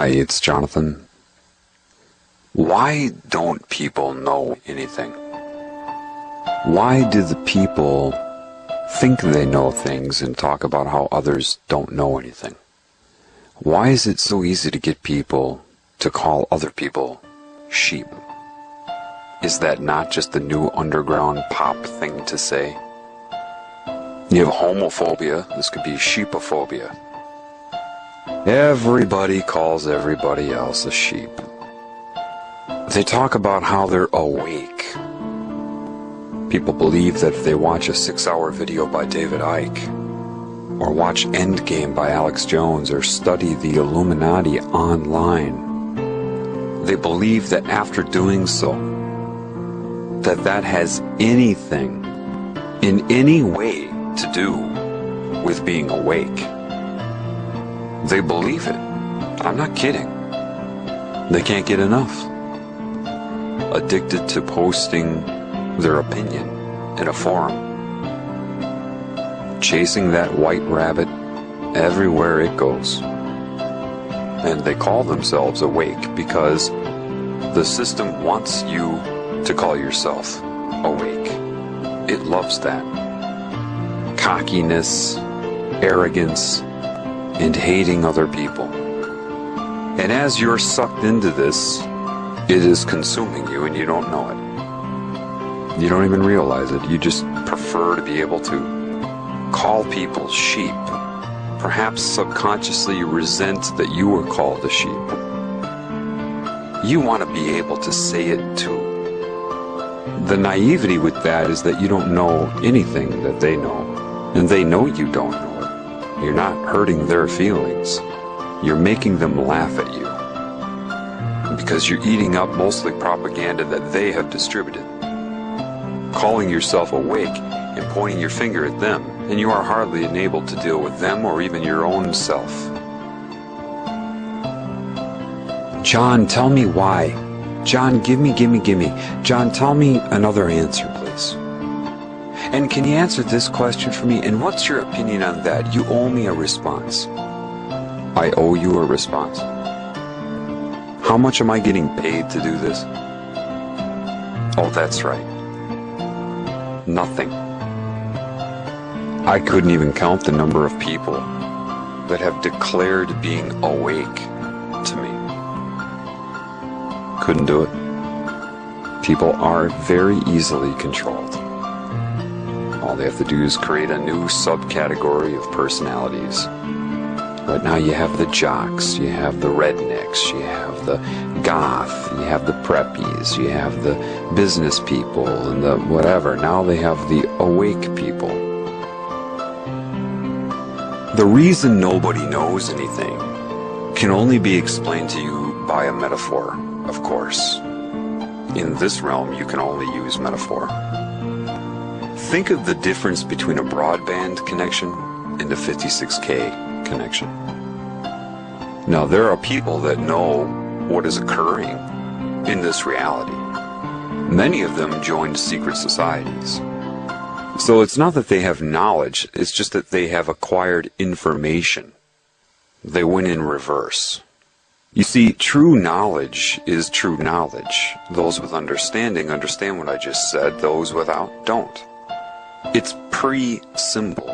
Hi, it's Jonathan. Why don't people know anything? Why do the people think they know things and talk about how others don't know anything? Why is it so easy to get people to call other people sheep? Is that not just the new underground pop thing to say? You have homophobia, this could be sheepophobia. Everybody calls everybody else a sheep. They talk about how they're awake. People believe that if they watch a 6-hour video by David Icke, or watch Endgame by Alex Jones, or study the Illuminati online, they believe that after doing so, that has anything, in any way, to do with being awake. They believe it. I'm not kidding. They can't get enough. Addicted to posting their opinion in a forum. Chasing that white rabbit everywhere it goes. And they call themselves awake because the system wants you to call yourself awake. It loves that. Cockiness, arrogance, and hating other people. And as you're sucked into this, it is consuming you and you don't know it. You don't even realize it. You just prefer to be able to call people sheep. Perhaps subconsciously you resent that you were called a sheep. You want to be able to say it too. The naivety with that is that you don't know anything that they know. And they know you don't know it. You're not hurting their feelings. You're making them laugh at you. Because you're eating up mostly propaganda that they have distributed. Calling yourself awake and pointing your finger at them, and you are hardly enabled to deal with them or even your own self. John, tell me why. John, give me. John, tell me another answer, please. And can you answer this question for me? And what's your opinion on that? You owe me a response. I owe you a response. How much am I getting paid to do this? Oh, that's right. Nothing. I couldn't even count the number of people that have declared being awake to me. Couldn't do it. People are very easily controlled. All they have to do is create a new subcategory of personalities. Right now you have the jocks, you have the rednecks, you have the goth, you have the preppies, you have the business people, and the whatever. Now they have the awake people. The reason nobody knows anything can only be explained to you by a metaphor, of course. In this realm, you can only use metaphor. Think of the difference between a broadband connection and a 56K connection. Now, there are people that know what is occurring in this reality. Many of them joined secret societies. So it's not that they have knowledge, it's just that they have acquired information. They went in reverse. You see, true knowledge is true knowledge. Those with understanding understand what I just said, those without don't. It's pre-symbol.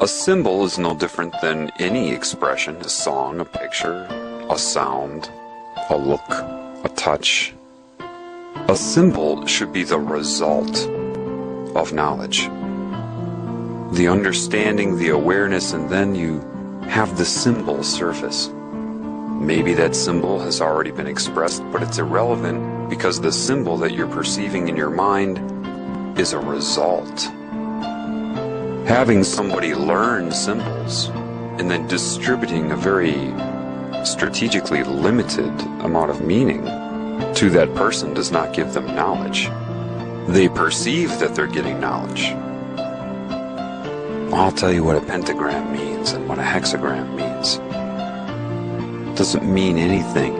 A symbol is no different than any expression, a song, a picture, a sound, a look, a touch. A symbol should be the result of knowledge. The understanding, the awareness, and then you have the symbol surface. Maybe that symbol has already been expressed, but it's irrelevant because the symbol that you're perceiving in your mind is a result. Having somebody learn symbols and then distributing a very strategically limited amount of meaning to that person does not give them knowledge. They perceive that they're getting knowledge. I'll tell you what a pentagram means and what a hexagram means. It doesn't mean anything.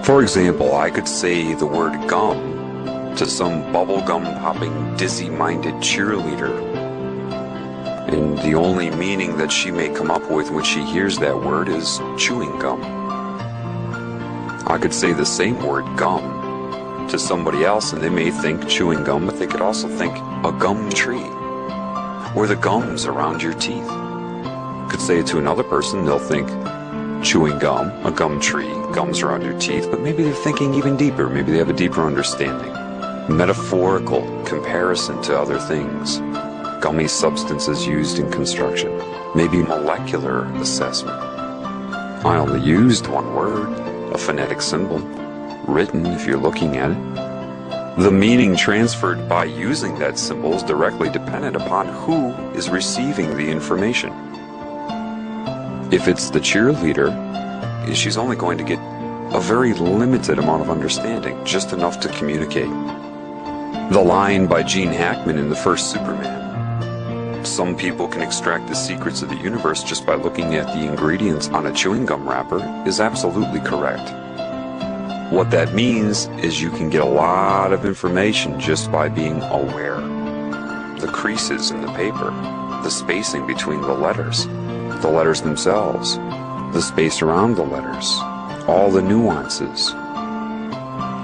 For example, I could say the word gum to some bubblegum popping, dizzy-minded cheerleader And the only meaning that she may come up with when she hears that word is chewing gum. I could say the same word, gum, to somebody else and they may think chewing gum, but they could also think a gum tree, or the gums around your teeth. Could say it to another person, they'll think chewing gum, a gum tree, gums around your teeth, but maybe they're thinking even deeper. Maybe they have a deeper understanding. Metaphorical comparison to other things. Gummy substances used in construction. Maybe molecular assessment. I only used one word, a phonetic symbol, written if you're looking at it. The meaning transferred by using that symbol is directly dependent upon who is receiving the information. If it's the cheerleader, she's only going to get a very limited amount of understanding, just enough to communicate. The line by Gene Hackman in the first Superman, some people can extract the secrets of the universe just by looking at the ingredients on a chewing gum wrapper, is absolutely correct. What that means is you can get a lot of information just by being aware. The creases in the paper, the spacing between the letters themselves, the space around the letters, all the nuances.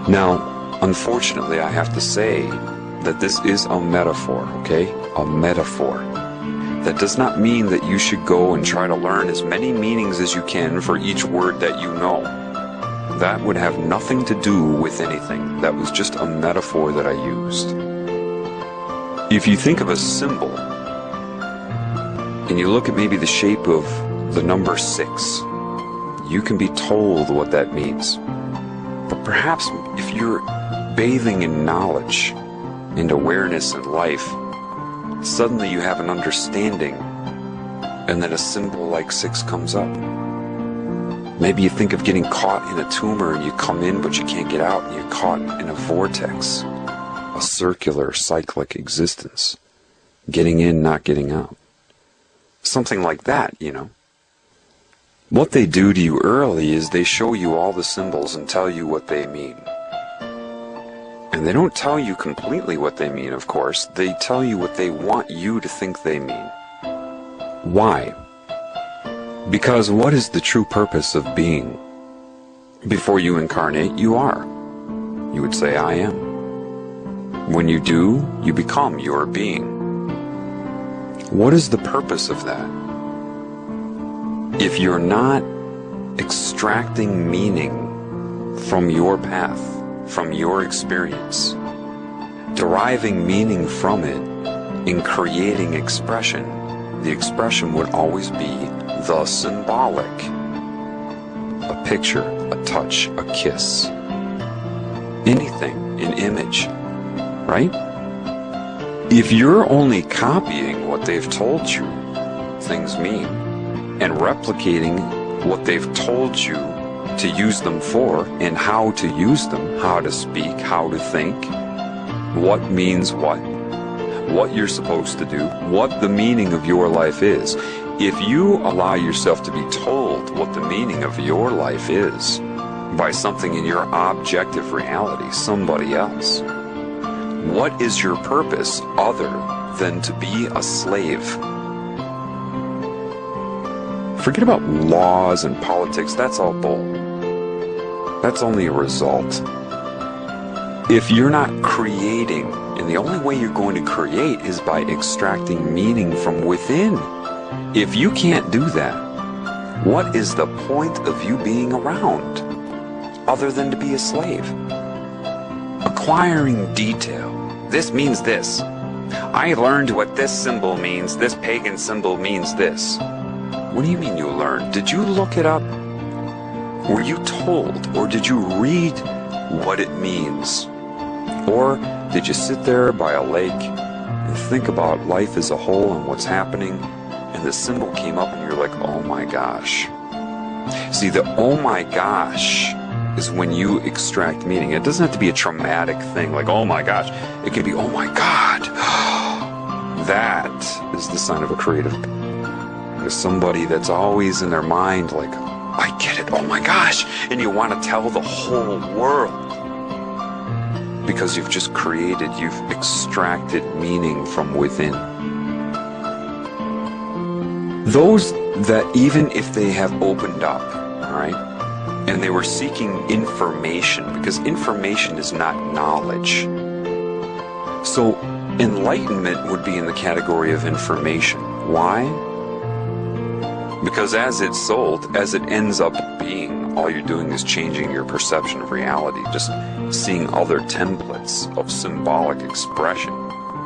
Now, unfortunately, I have to say that this is a metaphor, okay? A metaphor. That does not mean that you should go and try to learn as many meanings as you can for each word that you know. That would have nothing to do with anything. That was just a metaphor that I used. If you think of a symbol, and you look at maybe the shape of the number 6, you can be told what that means. But perhaps if you're bathing in knowledge and awareness in life, suddenly you have an understanding, and then a symbol like 6 comes up. Maybe you think of getting caught in a tumor and you come in but you can't get out, and you're caught in a vortex, a circular, cyclic existence. Getting in, not getting out. Something like that, you know. What they do to you early is they show you all the symbols and tell you what they mean. And they don't tell you completely what they mean, of course. They tell you what they want you to think they mean. Why? Because what is the true purpose of being? Before you incarnate, you are. You would say, I am. When you do, you become your being. What is the purpose of that? If you're not extracting meaning from your path, from your experience, deriving meaning from it, in creating expression, the expression would always be the symbolic. A picture, a touch, a kiss. Anything, an image, right? If you're only copying what they've told you things mean, and replicating what they've told you to use them for, and how to use them, how to speak, how to think, what means what you're supposed to do, what the meaning of your life is. If you allow yourself to be told what the meaning of your life is by something in your objective reality, somebody else, what is your purpose other than to be a slave? Forget about laws and politics, that's all bull. That's only a result. If you're not creating, and the only way you're going to create is by extracting meaning from within. If you can't do that, what is the point of you being around other than to be a slave? Acquiring detail. This means this. I learned what this symbol means. This pagan symbol means this. What do you mean you learned? Did you look it up? Were you told, or did you read what it means? Or did you sit there by a lake and think about life as a whole and what's happening, and the symbol came up and you're like, oh my gosh. See, the oh my gosh is when you extract meaning. It doesn't have to be a traumatic thing like, oh my gosh. It can be, oh my God. That is the sign of a creative. There's somebody that's always in their mind like, I get it, oh my gosh. And you want to tell the whole world. Because you've just created, you've extracted meaning from within. Those that, even if they have opened up, all right, and they were seeking information, because information is not knowledge. So enlightenment would be in the category of information. Why? Because as it's sold, as it ends up being, all you're doing is changing your perception of reality, just seeing other templates of symbolic expression.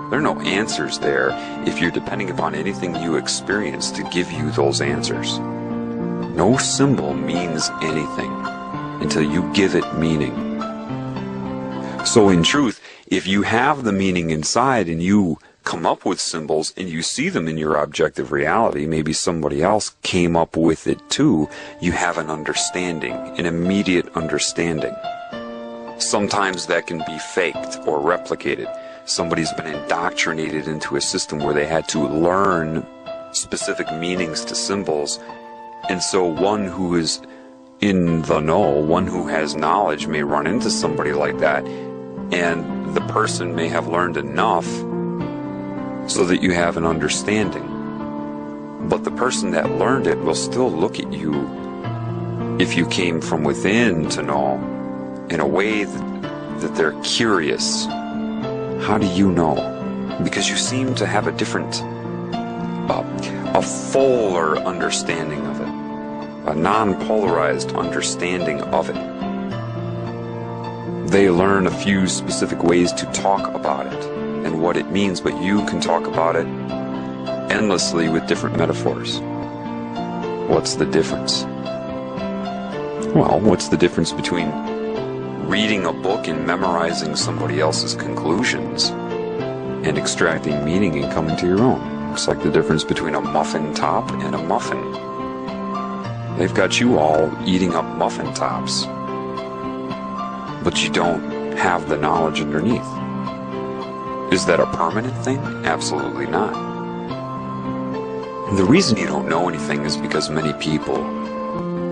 There are no answers there if you're depending upon anything you experience to give you those answers. No symbol means anything until you give it meaning. So in truth, if you have the meaning inside and you come up with symbols and you see them in your objective reality, maybe somebody else came up with it too, you have an understanding, an immediate understanding. Sometimes that can be faked or replicated. Somebody's been indoctrinated into a system where they had to learn specific meanings to symbols, and so one who is in the know, one who has knowledge, may run into somebody like that, and the person may have learned enough so that you have an understanding. But the person that learned it will still look at you, if you came from within to know, in a way that they're curious. How do you know? Because you seem to have a different, a fuller understanding of it, a non-polarized understanding of it. They learn a few specific ways to talk about it and what it means, but you can talk about it endlessly with different metaphors. What's the difference? Well, what's the difference between reading a book and memorizing somebody else's conclusions and extracting meaning and coming to your own? It's like the difference between a muffin top and a muffin. They've got you all eating up muffin tops, but you don't have the knowledge underneath. Is that a permanent thing? Absolutely not. And the reason you don't know anything is because many people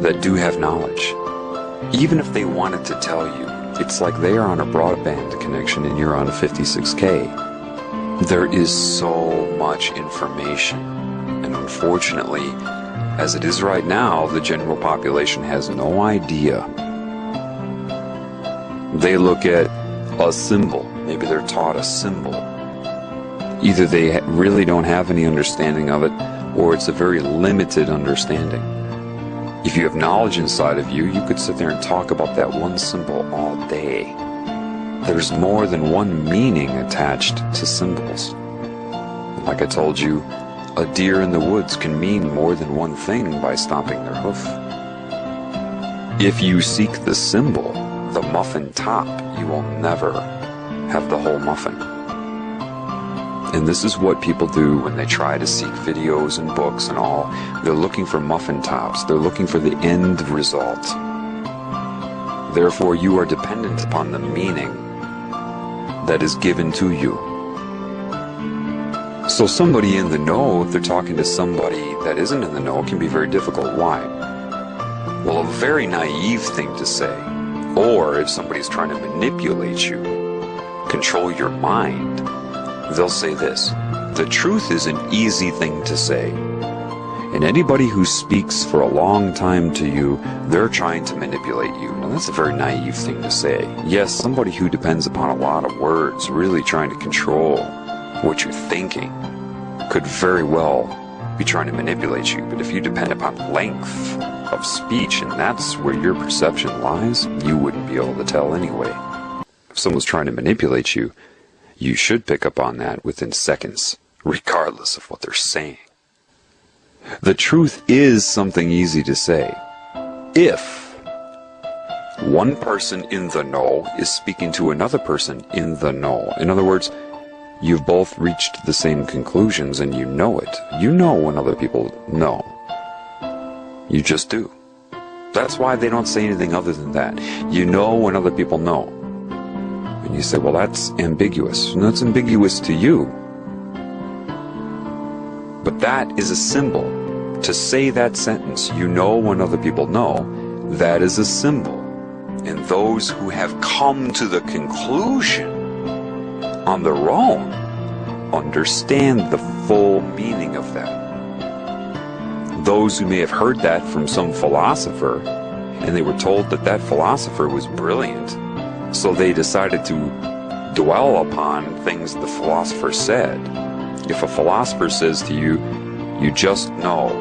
that do have knowledge, even if they wanted to tell you, it's like they are on a broadband connection and you're on a 56K. There is so much information, and unfortunately, as it is right now, the general population has no idea. They look at a symbol, maybe they're taught a symbol. Either they really don't have any understanding of it, or it's a very limited understanding. If you have knowledge inside of you, you could sit there and talk about that one symbol all day. There's more than one meaning attached to symbols. Like I told you, a deer in the woods can mean more than one thing by stomping their hoof. If you seek the symbol, the muffin top, you will never have the whole muffin. And this is what people do when they try to seek videos and books and all. They're looking for muffin tops. They're looking for the end result. Therefore, you are dependent upon the meaning that is given to you. So somebody in the know, if they're talking to somebody that isn't in the know, it can be very difficult. Why? Well, a very naive thing to say, or if somebody's trying to manipulate you, control your mind, they'll say this: the truth is an easy thing to say. And anybody who speaks for a long time to you, they're trying to manipulate you. Now, that's a very naive thing to say. Yes, somebody who depends upon a lot of words, really trying to control what you're thinking, could very well be trying to manipulate you. But if you depend upon length of speech, and that's where your perception lies, you wouldn't be able to tell anyway. If someone's trying to manipulate you, you should pick up on that within seconds, regardless of what they're saying. The truth is something easy to say. If one person in the know is speaking to another person in the know, in other words, you've both reached the same conclusions and you know it. You know when other people know. You just do. That's why they don't say anything other than that. You know when other people know. And you say, well, that's ambiguous. And that's ambiguous to you. But that is a symbol. To say that sentence, you know when other people know, that is a symbol. And those who have come to the conclusion on their own understand the full meaning of that. those who may have heard that from some philosopher, and they were told that that philosopher was brilliant, so they decided to dwell upon things the philosopher said. If a philosopher says to you, you just know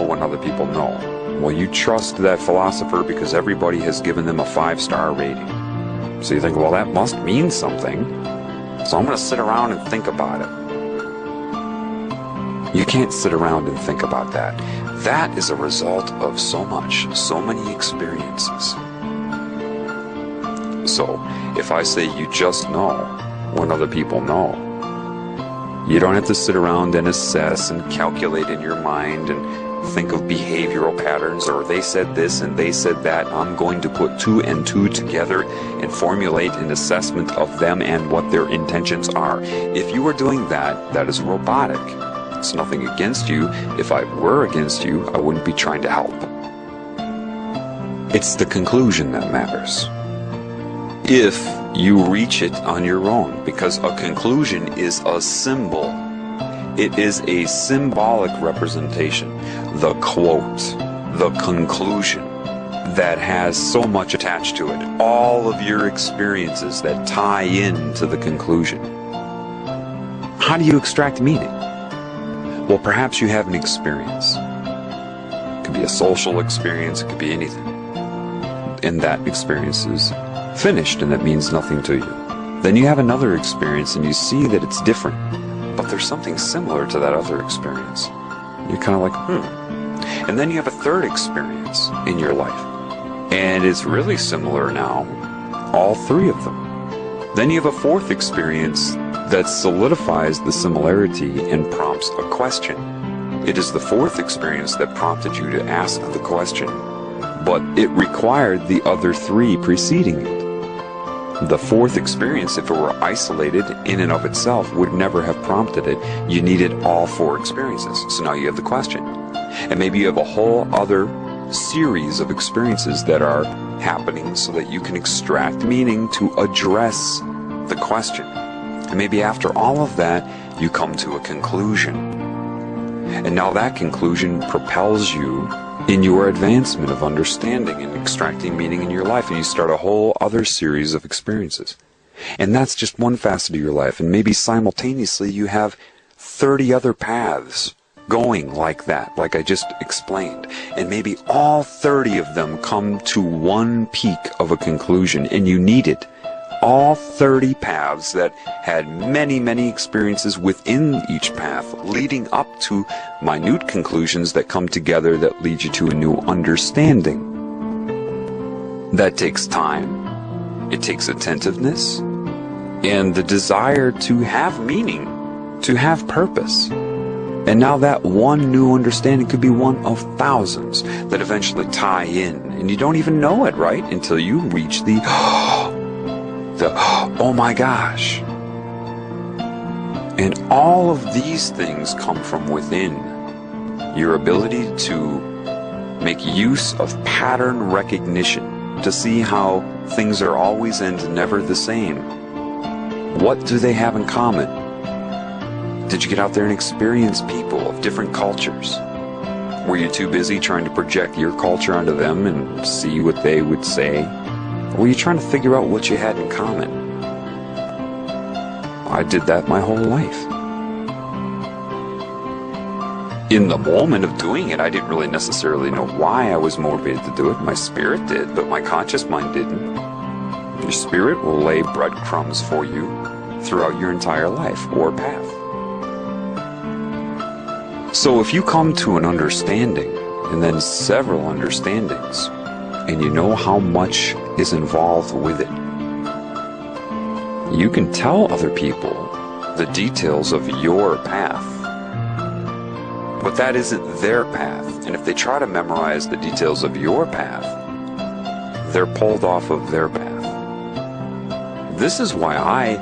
when other people know, well, you trust that philosopher because everybody has given them a 5-star rating. So you think, well, that must mean something, so I'm going to sit around and think about it. You can't sit around and think about that. That is a result of so many experiences. So, if I say you just know when other people know, you don't have to sit around and assess and calculate in your mind and think of behavioral patterns, or they said this and they said that. I'm going to put 2 and 2 together and formulate an assessment of them and what their intentions are. If you are doing that, that is robotic. It's nothing against you. If I were against you, I wouldn't be trying to help. It's the conclusion that matters. If you reach it on your own, because a conclusion is a symbol. It is a symbolic representation. The quote, the conclusion, that has so much attached to it. All of your experiences that tie in to the conclusion. How do you extract meaning? Well, perhaps you have an experience. It could be a social experience, it could be anything. And that experience is finished, and that means nothing to you. Then you have another experience and you see that it's different, but there's something similar to that other experience. You're kind of like, And then you have a third experience in your life, and it's really similar now, all 3 of them. Then you have a fourth experience that solidifies the similarity and prompts a question. It is the fourth experience that prompted you to ask the question, but it required the other 3 preceding it. The fourth experience, if it were isolated in and of itself, would never have prompted it. You needed all 4 experiences. So now you have the question. And maybe you have a whole other series of experiences that are happening so that you can extract meaning to address the question. And maybe after all of that, you come to a conclusion. And now that conclusion propels you in your advancement of understanding and extracting meaning in your life, and you start a whole other series of experiences. And that's just one facet of your life, and maybe simultaneously you have 30 other paths going like that, like I just explained. And maybe all 30 of them come to one peak of a conclusion, and you needed all 30 paths that had many, many experiences within each path, leading up to minute conclusions that come together that lead you to a new understanding. That takes time, it takes attentiveness, and the desire to have meaning, to have purpose. And now that one new understanding could be one of thousands that eventually tie in, and you don't even know it, right? Until you reach the oh my gosh. And all of these things come from within. Your ability to make use of pattern recognition, to see how things are always and never the same. What do they have in common? Did you get out there and experience people of different cultures? Were you too busy trying to project your culture onto them and see what they would say? Or were you trying to figure out what you had in common? I did that my whole life. In the moment of doing it, I didn't really necessarily know why I was motivated to do it. My spirit did, but my conscious mind didn't. Your spirit will lay breadcrumbs for you throughout your entire life or path. So if you come to an understanding, and then several understandings, and you know how much is involved with it, you can tell other people the details of your path. But that isn't their path, and if they try to memorize the details of your path, they're pulled off of their path. This is why I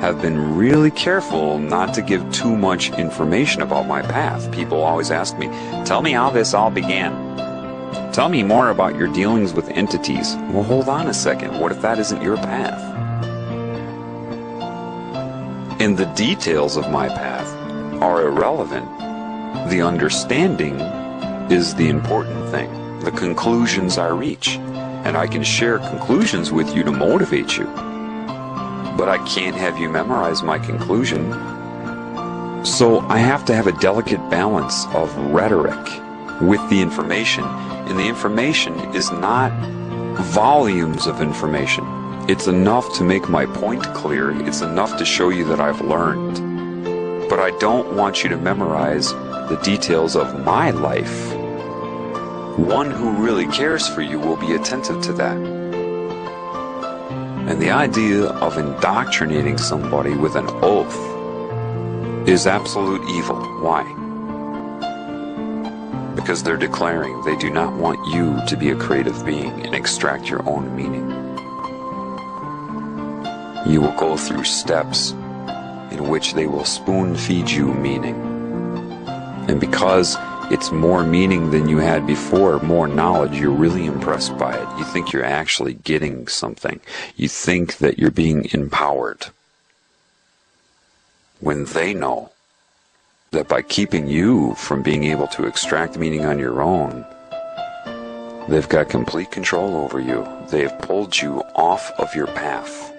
have been really careful not to give too much information about my path. People always ask me, tell me how this all began. Tell me more about your dealings with entities. Well, hold on a second. What if that isn't your path? And the details of my path are irrelevant The understanding is the important thing. The conclusions I reach. And I can share conclusions with you to motivate you. But I can't have you memorize my conclusion. So I have to have a delicate balance of rhetoric with the information. And the information is not volumes of information. It's enough to make my point clear. It's enough to show you that I've learned. But I don't want you to memorize the details of my life. One who really cares for you will be attentive to that. And the idea of indoctrinating somebody with an oath is absolute evil. Why? Because they're declaring they do not want you to be a creative being and extract your own meaning. You will go through steps in which they will spoon-feed you meaning. And because it's more meaning than you had before, more knowledge, you're really impressed by it. You think you're actually getting something. You think that you're being empowered. When they know that by keeping you from being able to extract meaning on your own, they've got complete control over you. They've pulled you off of your path.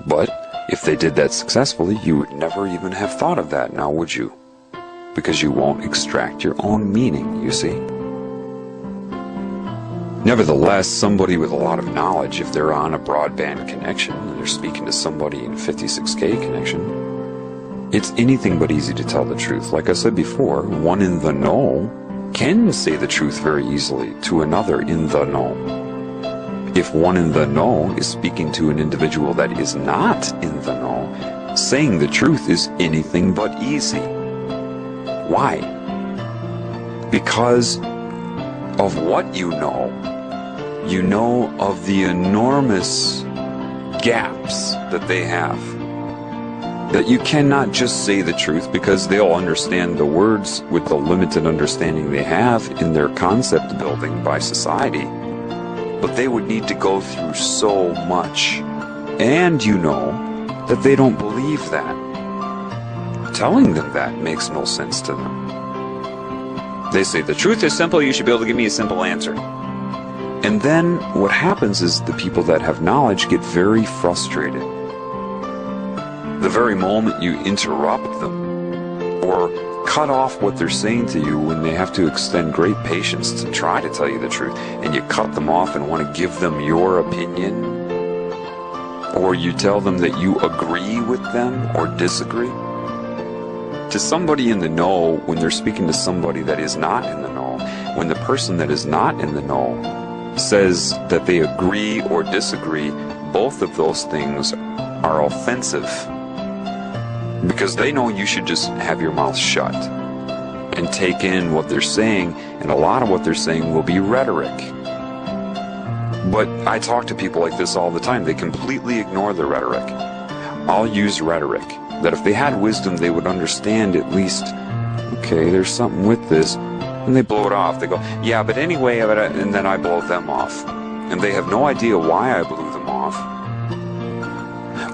But if they did that successfully, you would never even have thought of that, now would you? Because you won't extract your own meaning, you see. Nevertheless, somebody with a lot of knowledge, if they're on a broadband connection and they're speaking to somebody in 56K connection, it's anything but easy to tell the truth. Like I said before, one in the know can say the truth very easily to another in the know. If one in the know is speaking to an individual that is not in the know, saying the truth is anything but easy. Why? Because of what you know of the enormous gaps that they have. That you cannot just say the truth because they'll understand the words with the limited understanding they have in their concept building by society. But they would need to go through so much. And you know that they don't believe that. Telling them that makes no sense to them. They say, the truth is simple, you should be able to give me a simple answer. And then what happens is the people that have knowledge get very frustrated. The very moment you interrupt them or cut off what they're saying to you when they have to extend great patience to try to tell you the truth, and you cut them off and want to give them your opinion, or you tell them that you agree with them or disagree. To somebody in the know, when they're speaking to somebody that is not in the know, when the person that is not in the know says that they agree or disagree, both of those things are offensive. Because they know you should just have your mouth shut and take in what they're saying, and a lot of what they're saying will be rhetoric. But I talk to people like this all the time. They completely ignore the rhetoric. I'll use rhetoric. That if they had wisdom, they would understand at least, okay, there's something with this. And they blow it off. They go, yeah, but anyway, and then I blow them off. And they have no idea why I blew them off.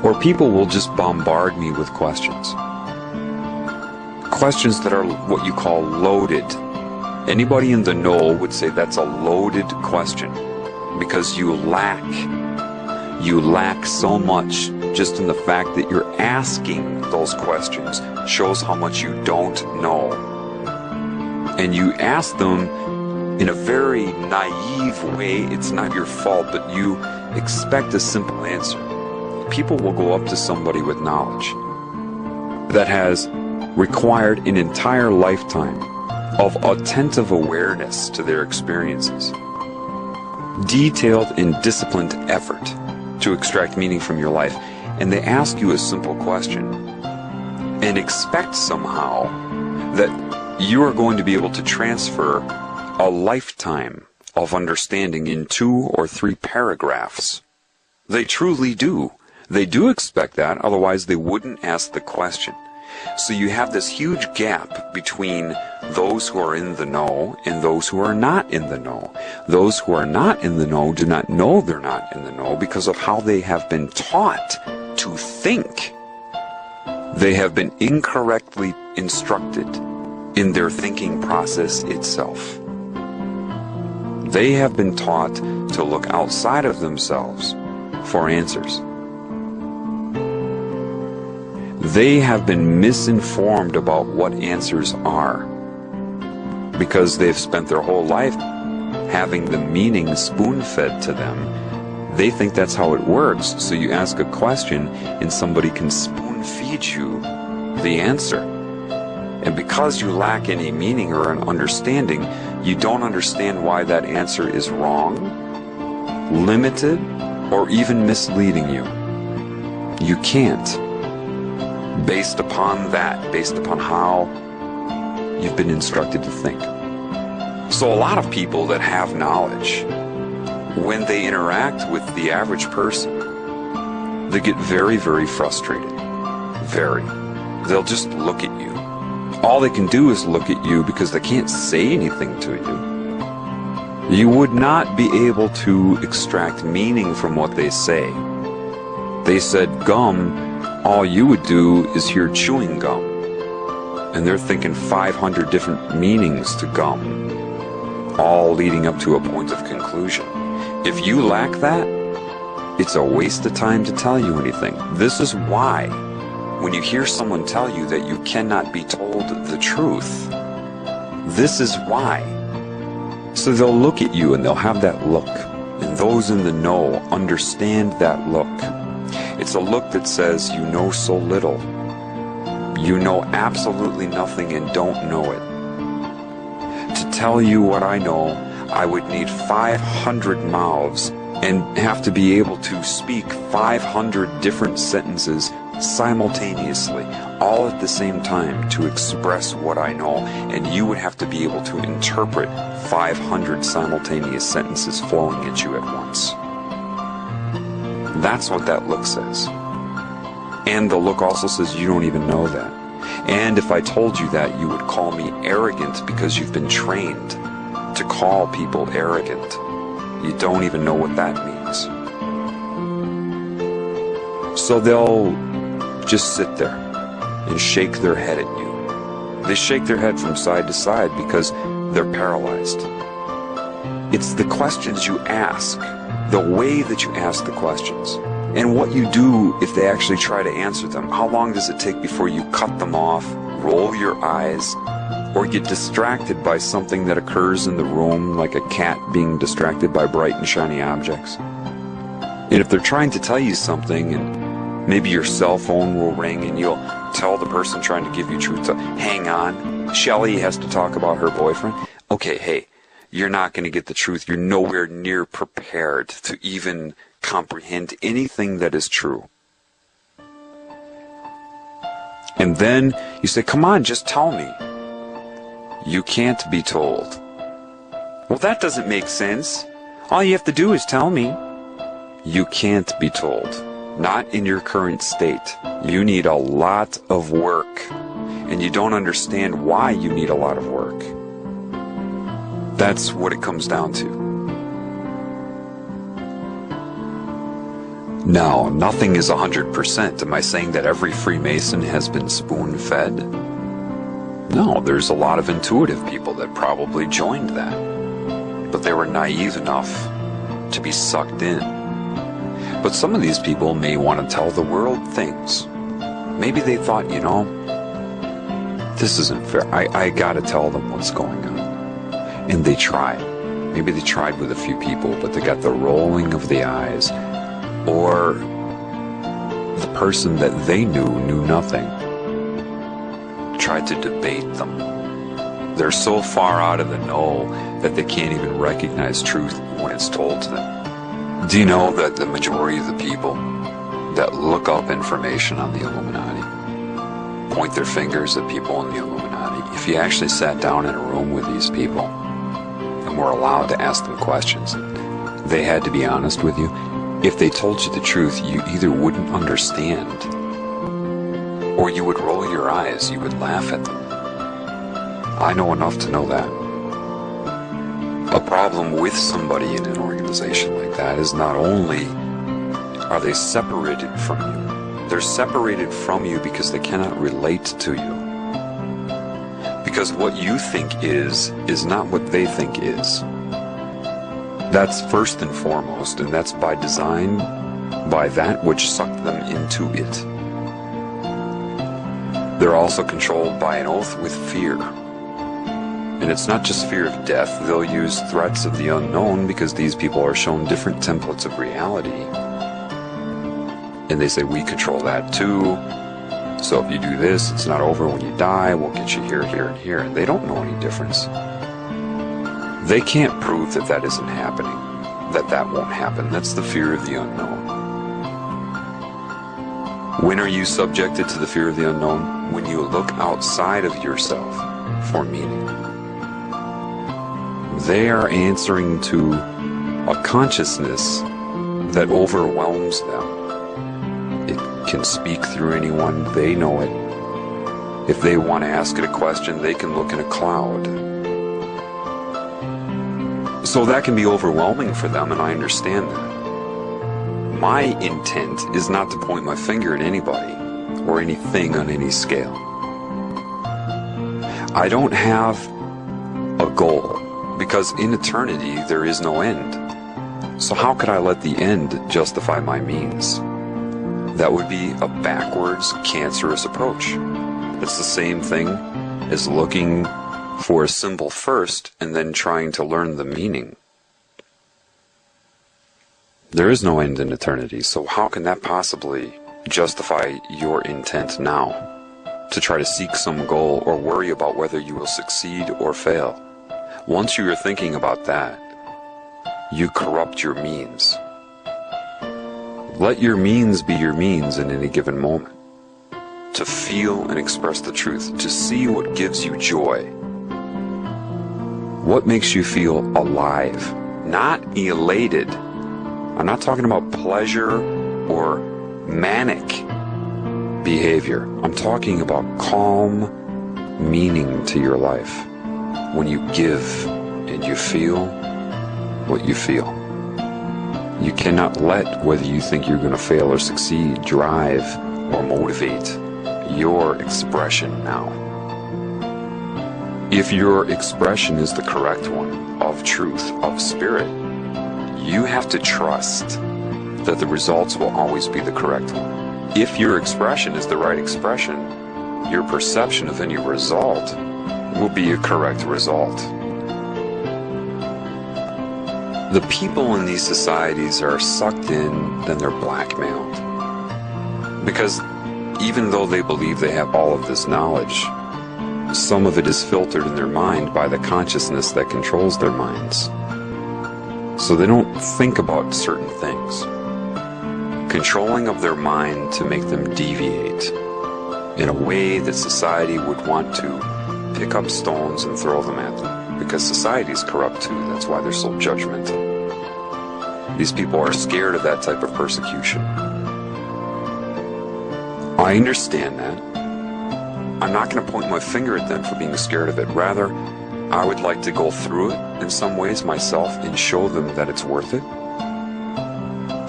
Or people will just bombard me with questions. Questions that are what you call loaded. Anybody in the know would say that's a loaded question. Because you lack so much just in the fact that you're asking those questions shows how much you don't know. And you ask them in a very naive way. It's not your fault, but you expect a simple answer. People will go up to somebody with knowledge that has required an entire lifetime of attentive awareness to their experiences, detailed and disciplined effort to extract meaning from your life, and they ask you a simple question and expect somehow that you are going to be able to transfer a lifetime of understanding in 2 or 3 paragraphs. They truly do. They do expect that, otherwise they wouldn't ask the question. So you have this huge gap between those who are in the know and those who are not in the know. Those who are not in the know do not know they're not in the know because of how they have been taught to think They have been incorrectly instructed in their thinking process itself. They have been taught to look outside of themselves for answers. They have been misinformed about what answers are because they've spent their whole life having the meaning spoon-fed to them. They think that's how it works. So you ask a question and somebody can spoon-feed you the answer. And because you lack any meaning or an understanding, you don't understand why that answer is wrong, limited, or even misleading you. You can't. Based upon that, based upon how you've been instructed to think. So a lot of people that have knowledge, when they interact with the average person, they get very, very frustrated. Very. They'll just look at you. All they can do is look at you because they can't say anything to you. You would not be able to extract meaning from what they say. They said gum, all you would do is hear chewing gum. And they're thinking 500 different meanings to gum, all leading up to a point of conclusion. If you lack that, it's a waste of time to tell you anything. This is why, when you hear someone tell you that you cannot be told the truth, this is why. So they'll look at you and they'll have that look. And those in the know understand that look. It's a look that says you know so little. You know absolutely nothing and don't know it. To tell you what I know, I would need 500 mouths and have to be able to speak 500 different sentences simultaneously, all at the same time, to express what I know, and you would have to be able to interpret 500 simultaneous sentences flowing at you at once. That's what that look says. And the look also says you don't even know that. And if I told you that, you would call me arrogant because you've been trained to call people arrogant. You don't even know what that means. So they'll just sit there and shake their head at you. They shake their head from side to side because they're paralyzed. It's the questions you ask, the way that you ask the questions, and what you do if they actually try to answer them. How long does it take before you cut them off, roll your eyes, or get distracted by something that occurs in the room, like a cat being distracted by bright and shiny objects? And if they're trying to tell you something, and maybe your cell phone will ring and you'll tell the person trying to give you truth to hang on, Shelly has to talk about her boyfriend. Okay, hey, you're not going to get the truth. You're nowhere near prepared to even comprehend anything that is true. And then you say, come on, just tell me. You can't be told. Well, that doesn't make sense. All you have to do is tell me. You can't be told. Not in your current state. You need a lot of work. And you don't understand why you need a lot of work. That's what it comes down to. Now, nothing is 100%. Am I saying that every Freemason has been spoon-fed? No, there's a lot of intuitive people that probably joined that. But they were naive enough to be sucked in. But some of these people may want to tell the world things. Maybe they thought, you know, this isn't fair. I gotta tell them what's going on. And they tried. Maybe they tried with a few people, but they got the rolling of the eyes. Or the person that they knew nothing. Tried to debate them. They're so far out of the know that they can't even recognize truth when it's told to them. Do you know that the majority of the people that look up information on the Illuminati point their fingers at people in the Illuminati? If you actually sat down in a room with these people and were allowed to ask them questions, and they had to be honest with you, if they told you the truth, you either wouldn't understand or you would roll your eyes, you would laugh at them. I know enough to know that. A problem with somebody in an organization like that is not only are they separated from you, They're separated from you because they cannot relate to you. Because what you think is not what they think is. That's first and foremost, and that's by design, by that which sucked them into it. They're also controlled by an oath with fear. And it's not just fear of death. They'll use threats of the unknown because these people are shown different templates of reality. And they say, we control that too. So if you do this, it's not over when you die. We'll get you here, here, and here. And they don't know any difference. They can't prove that that isn't happening, that that won't happen. That's the fear of the unknown. When are you subjected to the fear of the unknown? When you look outside of yourself for meaning. They are answering to a consciousness that overwhelms them. It can speak through anyone. They know it. If they want to ask it a question, they can look in a cloud. So that can be overwhelming for them, and I understand that. My intent is not to point my finger at anybody or anything on any scale. I don't have a goal, because in eternity there is no end. So how could I let the end justify my means? That would be a backwards, cancerous approach. It's the same thing as looking for a symbol first and then trying to learn the meaning. There is no end in eternity, so how can that possibly justify your intent now to try to seek some goal or worry about whether you will succeed or fail? Once you are thinking about that, you corrupt your means. Let your means be your means in any given moment. To feel and express the truth, to see what gives you joy. What makes you feel alive, not elated. I'm not talking about pleasure or manic behavior. I'm talking about calm meaning to your life. When you give and you feel what you feel. You cannot let whether you think you're going to fail or succeed drive or motivate your expression now. If your expression is the correct one, of truth, of spirit, you have to trust that the results will always be the correct one. If your expression is the right expression, your perception of any result will be a correct result. The people in these societies are sucked in, then they're blackmailed. Because even though they believe they have all of this knowledge, some of it is filtered in their mind by the consciousness that controls their minds. So they don't think about certain things. Controlling of their mind to make them deviate in a way that society would want to pick up stones and throw them at them. Because society is corrupt too, that's why they're so judgmental. These people are scared of that type of persecution. I understand that. I'm not going to point my finger at them for being scared of it. Rather, I would like to go through it in some ways myself and show them that it's worth it.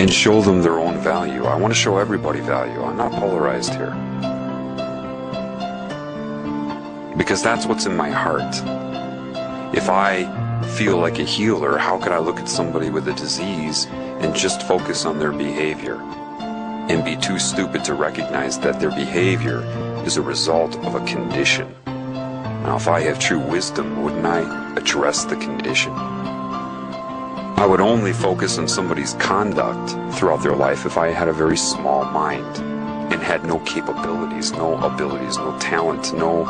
And show them their own value. I want to show everybody value. I'm not polarized here. Because that's what's in my heart. If I feel like a healer, how could I look at somebody with a disease and just focus on their behavior and be too stupid to recognize that their behavior is a result of a condition? Now, if I have true wisdom, wouldn't I address the condition? I would only focus on somebody's conduct throughout their life if I had a very small mind and had no capabilities, no abilities, no talent, no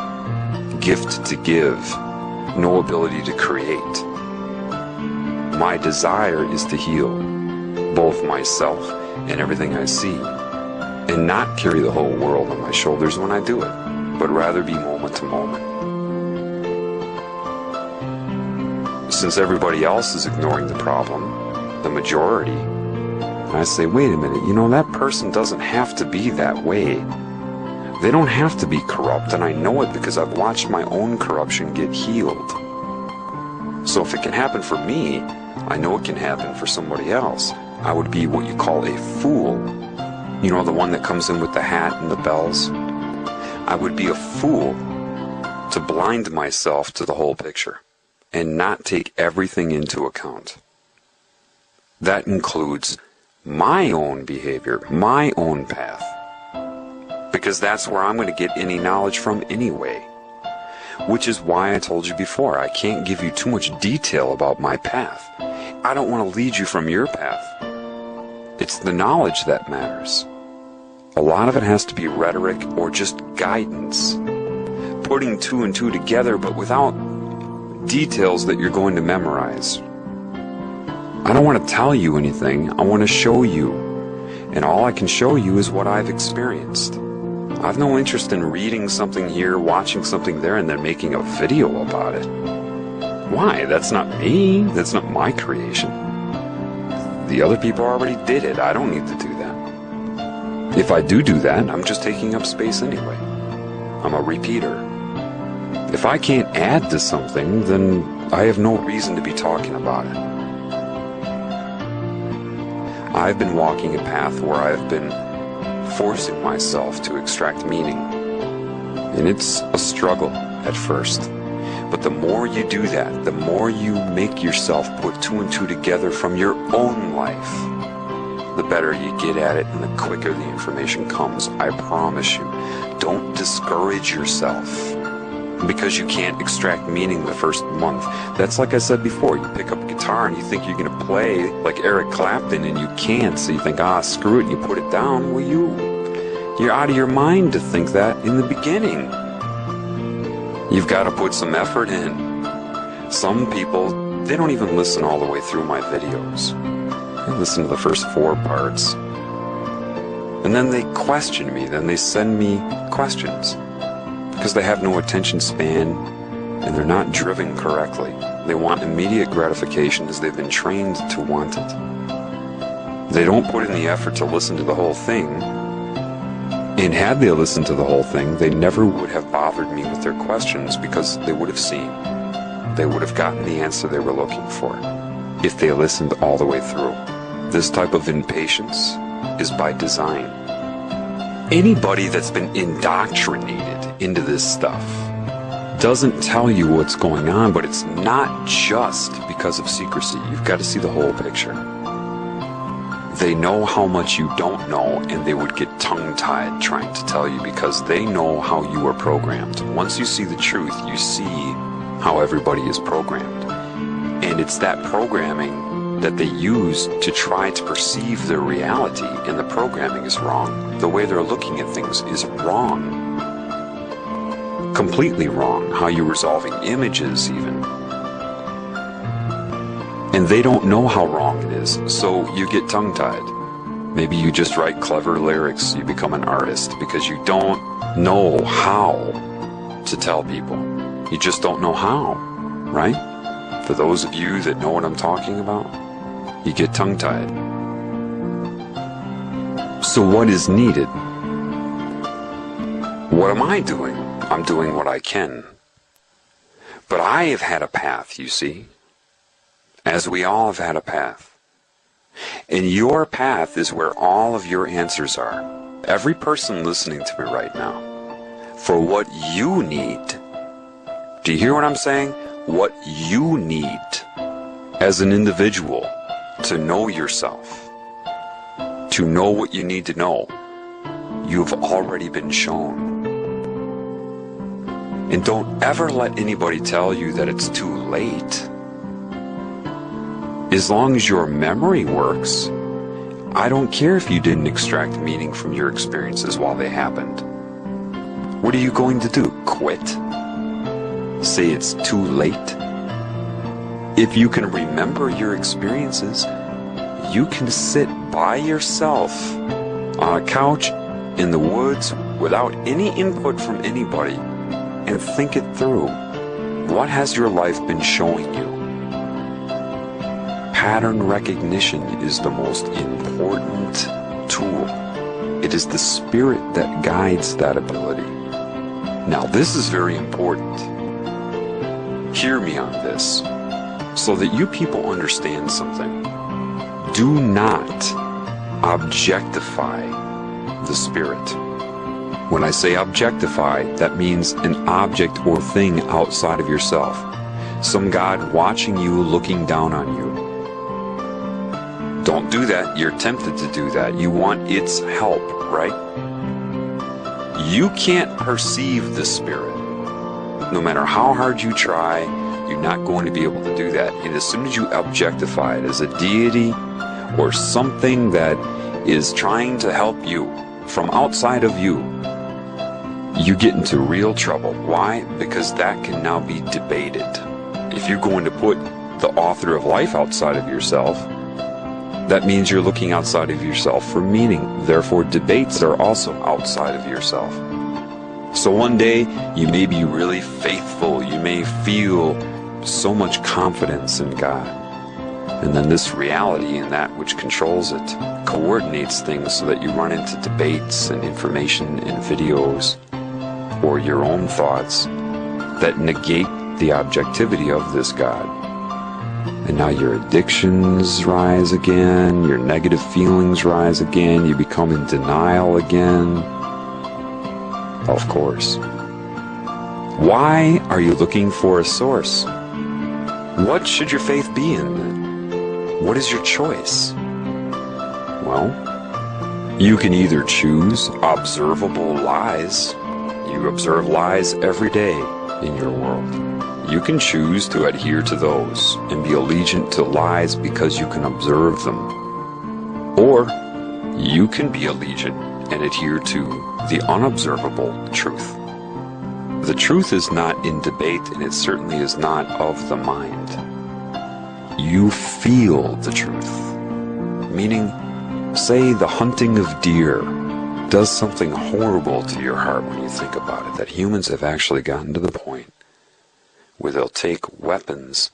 gift to give, no ability to create. My desire is to heal both myself and everything I see, and not carry the whole world on my shoulders when I do it, but rather be moment to moment. Since everybody else is ignoring the problem, the majority, I say, wait a minute, that person doesn't have to be that way. They don't have to be corrupt, and I know it because I've watched my own corruption get healed. So if it can happen for me, I know it can happen for somebody else. I would be what you call a fool You know, the one that comes in with the hat and the bells? I would be a fool to blind myself to the whole picture and not take everything into account. That includes my own behavior, my own path, because that's where I'm going to get any knowledge from anyway. Which is why I told you before, I can't give you too much detail about my path. I don't want to lead you from your path. It's the knowledge that matters. A lot of it has to be rhetoric or just guidance. Putting two and two together, but without details that you're going to memorize. I don't want to tell you anything, I want to show you. And all I can show you is what I've experienced. I've no interest in reading something here, watching something there, and then making a video about it. Why? That's not me. That's not my creation. The other people already did it. I don't need to do that. If I do that, I'm just taking up space anyway. I'm a repeater. If I can't add to something, then I have no reason to be talking about it. I've been walking a path where I've been forcing myself to extract meaning. And it's a struggle at first. But the more you do that, the more you make yourself put two and two together from your own life, the better you get at it and the quicker the information comes. I promise you. Don't discourage yourself because you can't extract meaning the first month. That's like I said before, you pick up a guitar and you think you're going to play like Eric Clapton and you can't, so you think, screw it, and you put it down. Well, you're out of your mind to think that in the beginning. You've got to put some effort in. Some people, they don't even listen all the way through my videos. They listen to the first 4 parts. And then they question me, then they send me questions. Because they have no attention span and they're not driven correctly. They want immediate gratification as they've been trained to want it. They don't put in the effort to listen to the whole thing. And had they listened to the whole thing, they never would have bothered me with their questions because they would have seen. They would have gotten the answer they were looking for if they listened all the way through. This type of impatience is by design. Anybody that's been indoctrinated into this stuff doesn't tell you what's going on, but it's not just because of secrecy. You've got to see the whole picture. They know how much you don't know, and they would get tongue-tied trying to tell you because they know how you are programmed. Once you see the truth, you see how everybody is programmed. And it's that programming that they use to try to perceive their reality, and the programming is wrong. The way they're looking at things is wrong. Completely wrong. How you're resolving images, even. And they don't know how wrong it is, so you get tongue-tied. Maybe you just write clever lyrics, you become an artist, because you don't know how to tell people. You just don't know how, right? For those of you that know what I'm talking about, you get tongue-tied. So what is needed? What am I doing? I'm doing what I can. But I have had a path, you see. As we all have had a path. And your path is where all of your answers are. Every person listening to me right now. For what you need. Do you hear what I'm saying? What you need as an individual to know yourself. To know what you need to know. You've already been shown. And don't ever let anybody tell you that it's too late. As long as your memory works, I don't care if you didn't extract meaning from your experiences while they happened. What are you going to do? Quit? Say it's too late? If you can remember your experiences, you can sit by yourself on a couch in the woods without any input from anybody and think it through. What has your life been showing you? Pattern recognition is the most important tool. It is the spirit that guides that ability. Now, this is very important. Hear me on this, so that you people understand something. Do not objectify the spirit. When I say objectify, that means an object or thing outside of yourself. Some God watching you, looking down on you. Don't do that. You're tempted to do that. You want its help, right? You can't perceive the spirit. No matter how hard you try, you're not going to be able to do that. And as soon as you objectify it as a deity or something that is trying to help you from outside of you, you get into real trouble. Why? Because that can now be debated. If you're going to put the author of life outside of yourself, that means you're looking outside of yourself for meaning. Therefore, debates are also outside of yourself. So one day, you may be really faithful. You may feel so much confidence in God. And then this reality and that which controls it coordinates things so that you run into debates and information and videos or your own thoughts that negate the objectivity of this God. And now your addictions rise again, your negative feelings rise again, you become in denial again. Of course. Why are you looking for a source? What should your faith be in then? What is your choice? Well, you can either choose observable lies. You observe lies every day in your world. You can choose to adhere to those and be allegiant to lies because you can observe them. Or you can be allegiant and adhere to the unobservable truth. The truth is not in debate, and it certainly is not of the mind. You feel the truth. Meaning, say the hunting of deer does something horrible to your heart when you think about it, that humans have actually gotten to the point where they'll take weapons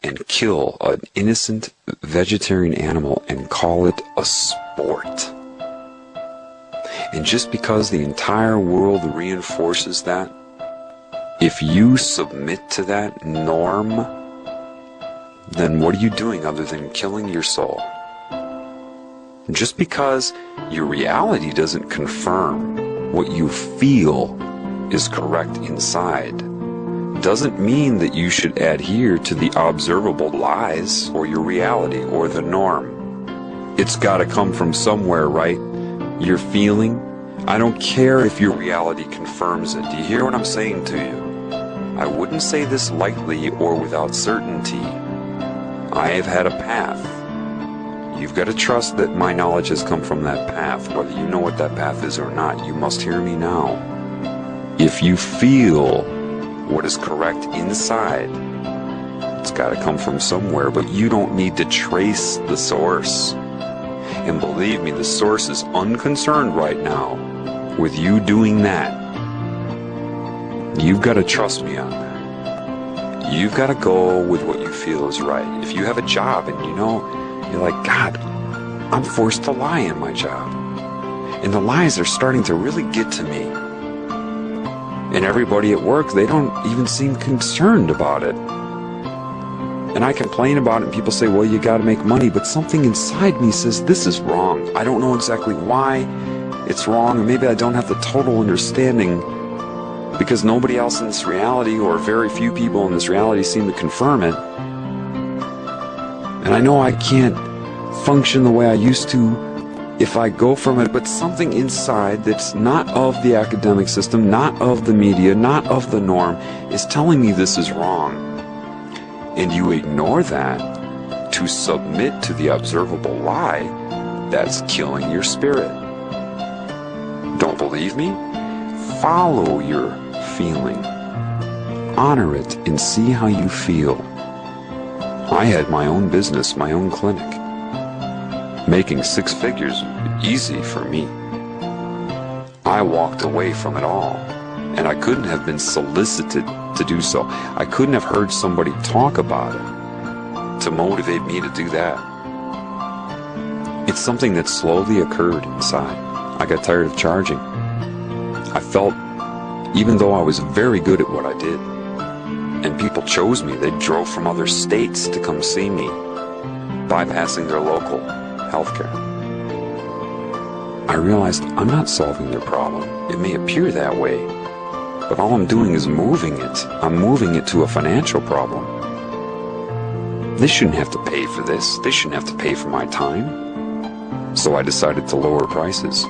and kill an innocent vegetarian animal and call it a sport. And just because the entire world reinforces that, if you submit to that norm, then what are you doing other than killing your soul? Just because your reality doesn't confirm what you feel is correct inside, doesn't mean that you should adhere to the observable lies or your reality or the norm. It's got to come from somewhere, right? Your feeling. I don't care if your reality confirms it. Do you hear what I'm saying to you? I wouldn't say this lightly or without certainty. I have had a path. You've got to trust that my knowledge has come from that path. Whether you know what that path is or not, you must hear me now. If you feel what is correct inside, it's got to come from somewhere, but you don't need to trace the source. And believe me, the source is unconcerned right now with you doing that. You've got to trust me on that. You've got to go with what you feel is right. If you have a job and you know, you're like, God, I'm forced to lie in my job. And the lies are starting to really get to me. And everybody at work, they don't even seem concerned about it. And I complain about it and people say, well, you got to make money. But something inside me says, this is wrong. I don't know exactly why it's wrong. Or maybe I don't have the total understanding because nobody else in this reality or very few people in this reality seem to confirm it. And I know I can't function the way I used to if I go from it, but something inside that's not of the academic system, not of the media, not of the norm, is telling me this is wrong. And you ignore that to submit to the observable lie, that's killing your spirit. Don't believe me? Follow your feeling. Honor it and see how you feel. I had my own business, my own clinic. Making 6 figures easy for me. I walked away from it all, and I couldn't have been solicited to do so. I couldn't have heard somebody talk about it to motivate me to do that. It's something that slowly occurred inside. I got tired of charging. I felt, even though I was very good at what I did, and people chose me, they drove from other states to come see me, bypassing their local healthcare. I realized I'm not solving their problem. It may appear that way, but all I'm doing is moving it. I'm moving it to a financial problem. They shouldn't have to pay for this. They shouldn't have to pay for my time. So I decided to lower prices.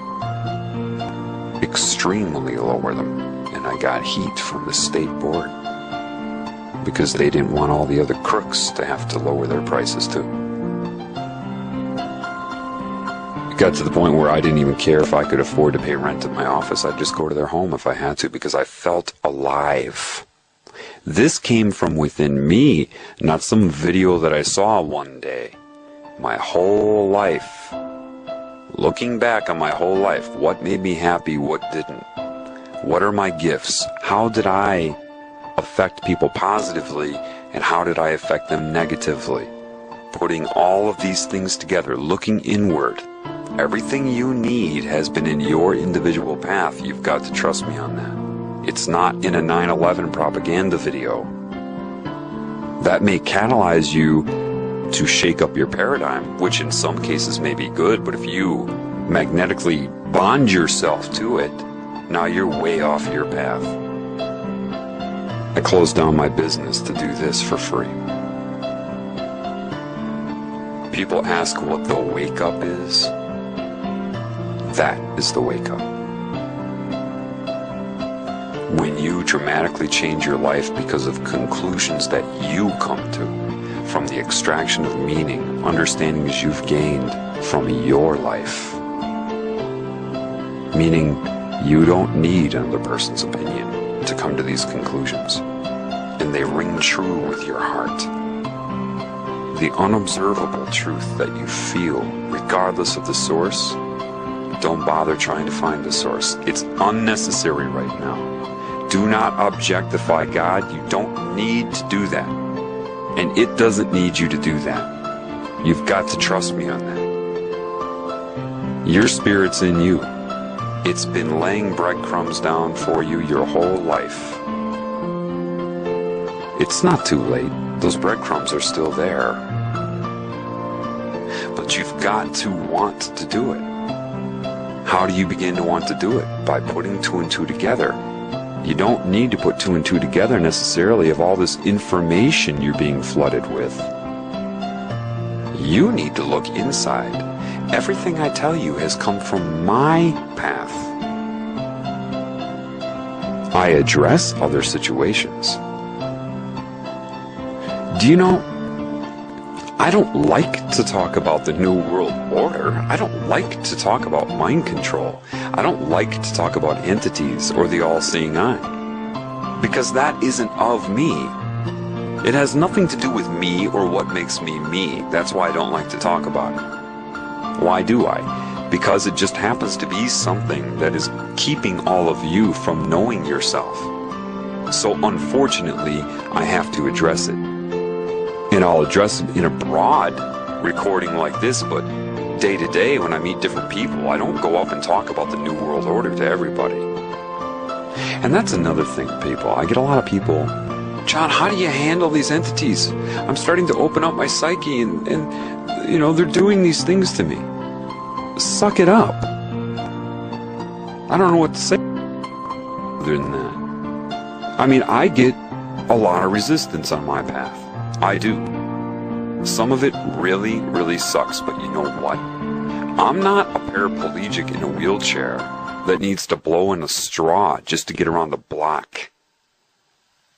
Extremely lower them. And I got heat from the state board. Because they didn't want all the other crooks to have to lower their prices too. It got to the point where I didn't even care if I could afford to pay rent at my office. I'd just go to their home if I had to, because I felt alive. This came from within me, not some video that I saw one day. My whole life. Looking back on my whole life, what made me happy, what didn't? What are my gifts? How did I affect people positively, and how did I affect them negatively? Putting all of these things together, looking inward. Everything you need has been in your individual path. You've got to trust me on that. It's not in a 9/11 propaganda video. That may catalyze you to shake up your paradigm, which in some cases may be good, but if you magnetically bond yourself to it, now you're way off your path. I closed down my business to do this for free. People ask what the wake-up is. That is the wake-up. When you dramatically change your life because of conclusions that you come to, from the extraction of meaning, understandings you've gained from your life. Meaning, you don't need another person's opinion to come to these conclusions, and they ring true with your heart. The unobservable truth that you feel, regardless of the source, don't bother trying to find the source. It's unnecessary right now. Do not objectify God. You don't need to do that. And it doesn't need you to do that. You've got to trust me on that. Your spirit's in you. It's been laying breadcrumbs down for you your whole life. It's not too late. Those breadcrumbs are still there. But you've got to want to do it. How do you begin to want to do it? By putting two and two together. You don't need to put two and two together necessarily of all this information you're being flooded with. You need to look inside. Everything I tell you has come from my path. I address other situations. Do you know, I don't like to talk about the New World Order. I don't like to talk about mind control. I don't like to talk about entities or the all-seeing eye. Because that isn't of me. It has nothing to do with me or what makes me me. That's why I don't like to talk about it. Why do I? Because it just happens to be something that is keeping all of you from knowing yourself. So unfortunately, I have to address it. And I'll address it in a broad recording like this, but day to day when I meet different people, I don't go up and talk about the New World Order to everybody. And that's another thing, people. I get a lot of people, John, how do you handle these entities? I'm starting to open up my psyche and you know, they're doing these things to me. Suck it up. I don't know what to say other than that. I mean, I get a lot of resistance on my path. I do. Some of it really, really sucks, but you know what? I'm not a paraplegic in a wheelchair that needs to blow in a straw just to get around the block.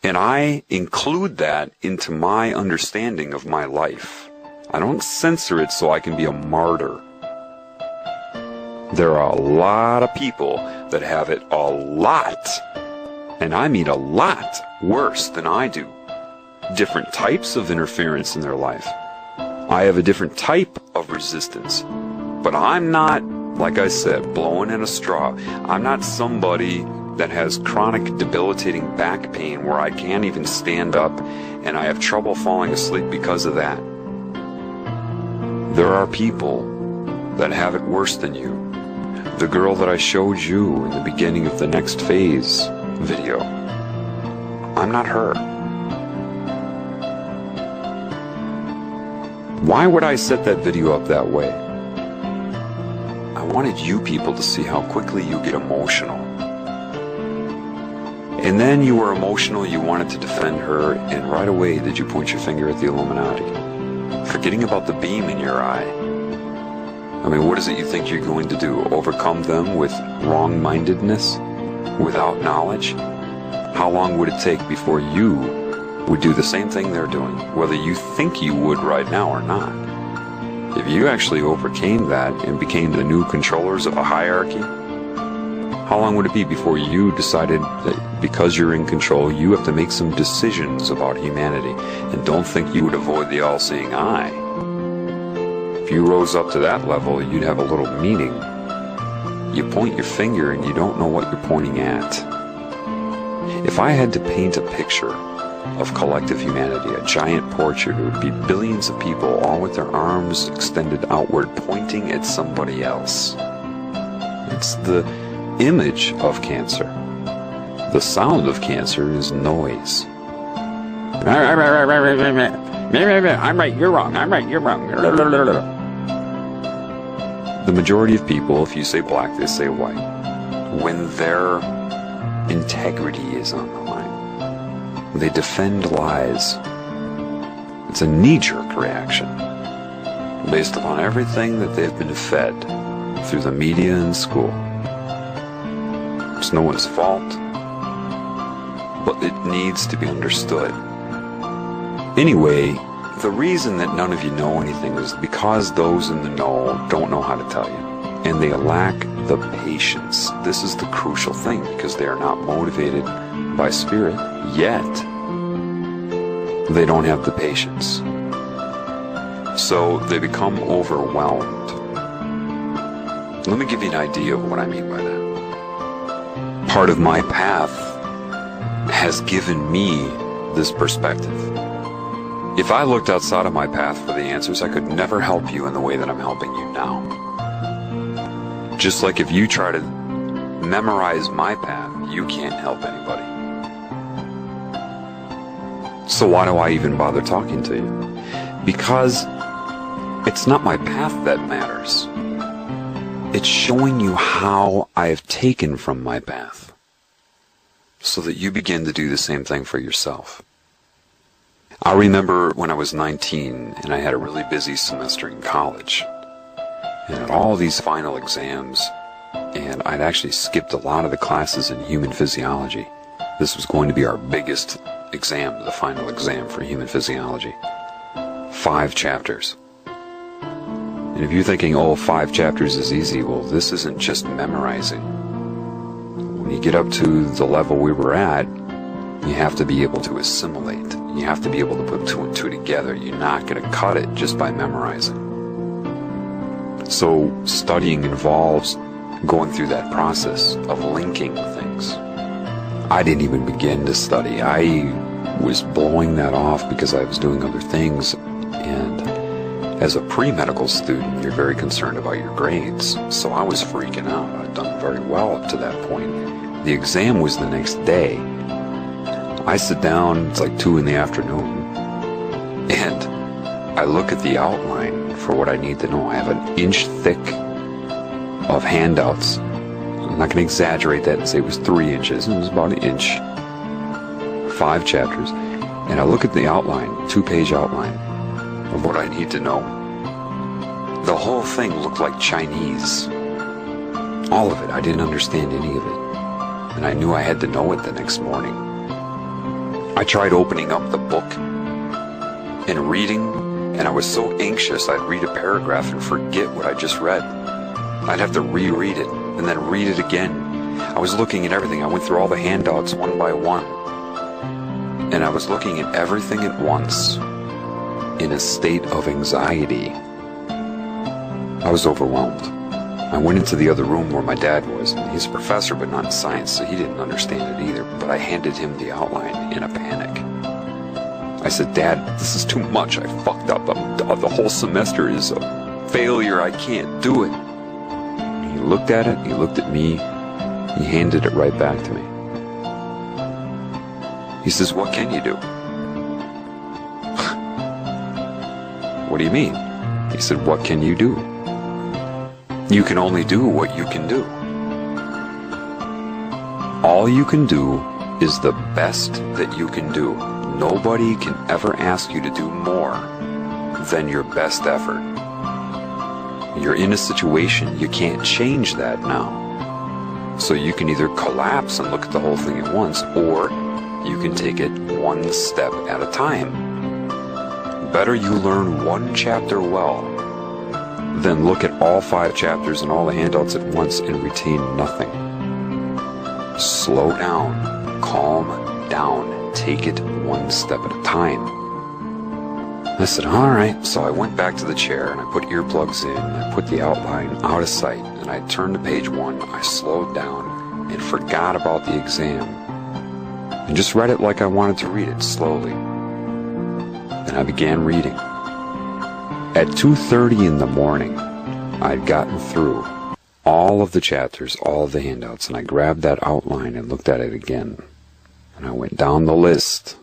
And I include that into my understanding of my life. I don't censor it so I can be a martyr. There are a lot of people that have it a lot, and I mean a lot, worse than I do. Different types of interference in their life. I have a different type of resistance. But I'm not, like I said, blowing in a straw. I'm not somebody that has chronic debilitating back pain where I can't even stand up and I have trouble falling asleep because of that. There are people that have it worse than you. The girl that I showed you in the beginning of the Next Phase video. I'm not her. Why would I set that video up that way? I wanted you people to see how quickly you get emotional. And then you were emotional, you wanted to defend her, and right away did you point your finger at the Illuminati, forgetting about the beam in your eye. I mean, what is it you think you're going to do? Overcome them with wrong-mindedness? Without knowledge? How long would it take before you would do the same thing they're doing, whether you think you would right now or not? If you actually overcame that and became the new controllers of a hierarchy, how long would it be before you decided that because you're in control, you have to make some decisions about humanity, and don't think you would avoid the all-seeing eye? If you rose up to that level, you'd have a little meaning. You point your finger and you don't know what you're pointing at. If I had to paint a picture of collective humanity, a giant portrait, it would be billions of people, all with their arms extended outward, pointing at somebody else. It's the image of cancer. The sound of cancer is noise. I'm right, you're wrong. I'm right, you're wrong. The majority of people, if you say black, they say white. When their integrity is on the line, they defend lies. It's a knee-jerk reaction based upon everything that they've been fed through the media and school. It's no one's fault, but it needs to be understood. Anyway, the reason that none of you know anything is because those in the know don't know how to tell you, and they lack the patience. This is the crucial thing, because they are not motivated by spirit yet. They don't have the patience, so they become overwhelmed. Let me give you an idea of what I mean by that. Part of my path has given me this perspective. If I looked outside of my path for the answers, I could never help you in the way that I'm helping you now. Just like if you try to memorize my path, you can't help anybody. So why do I even bother talking to you? Because it's not my path that matters. It's showing you how I have taken from my path, so that you begin to do the same thing for yourself. I remember when I was 19 and I had a really busy semester in college and had all these final exams, and I'd actually skipped a lot of the classes in human physiology. This was going to be our biggest exam, the final exam for human physiology. 5 chapters. And if you're thinking, oh, 5 chapters is easy, well, this isn't just memorizing. When you get up to the level we were at, you have to be able to assimilate. You have to be able to put 2 and 2 together. You're not going to cut it just by memorizing. So studying involves going through that process of linking things. I didn't even begin to study. I was blowing that off because I was doing other things. And as a pre-medical student, you're very concerned about your grades. So I was freaking out. I'd done very well up to that point. The exam was the next day. I sit down, it's like 2 in the afternoon, and I look at the outline for what I need to know. I have an inch thick of handouts. I'm not going to exaggerate that and say it was 3 inches. It was about an inch. 5 chapters. And I look at the outline, 2-page outline of what I need to know. The whole thing looked like Chinese. All of it. I didn't understand any of it. And I knew I had to know it the next morning. I tried opening up the book and reading, and I was so anxious I'd read a paragraph and forget what I just read. I'd have to reread it and then read it again. I was looking at everything. I went through all the handouts one by one, and I was looking at everything at once in a state of anxiety. I was overwhelmed. I went into the other room where my dad was. He's a professor, but not in science, so he didn't understand it either. But I handed him the outline in a panic. I said, Dad, this is too much. I fucked up. The whole semester is a failure. I can't do it. And he looked at it. He looked at me. He handed it right back to me. He says, what can you do? What do you mean? He said, what can you do? You can only do what you can do. All you can do is the best that you can do. Nobody can ever ask you to do more than your best effort. You're in a situation, you can't change that now. So you can either collapse and look at the whole thing at once, or you can take it one step at a time. Better you learn one chapter well than look at all 5 chapters and all the handouts at once and retain nothing. Slow down, calm down, take it one step at a time. I said, all right. So I went back to the chair and I put earplugs in, I put the outline out of sight, and I turned to page 1, I slowed down and forgot about the exam and just read it like I wanted to read it, slowly. And I began reading. At 2:30 in the morning, I'd gotten through all of the chapters, all of the handouts, and I grabbed that outline and looked at it again. And I went down the list.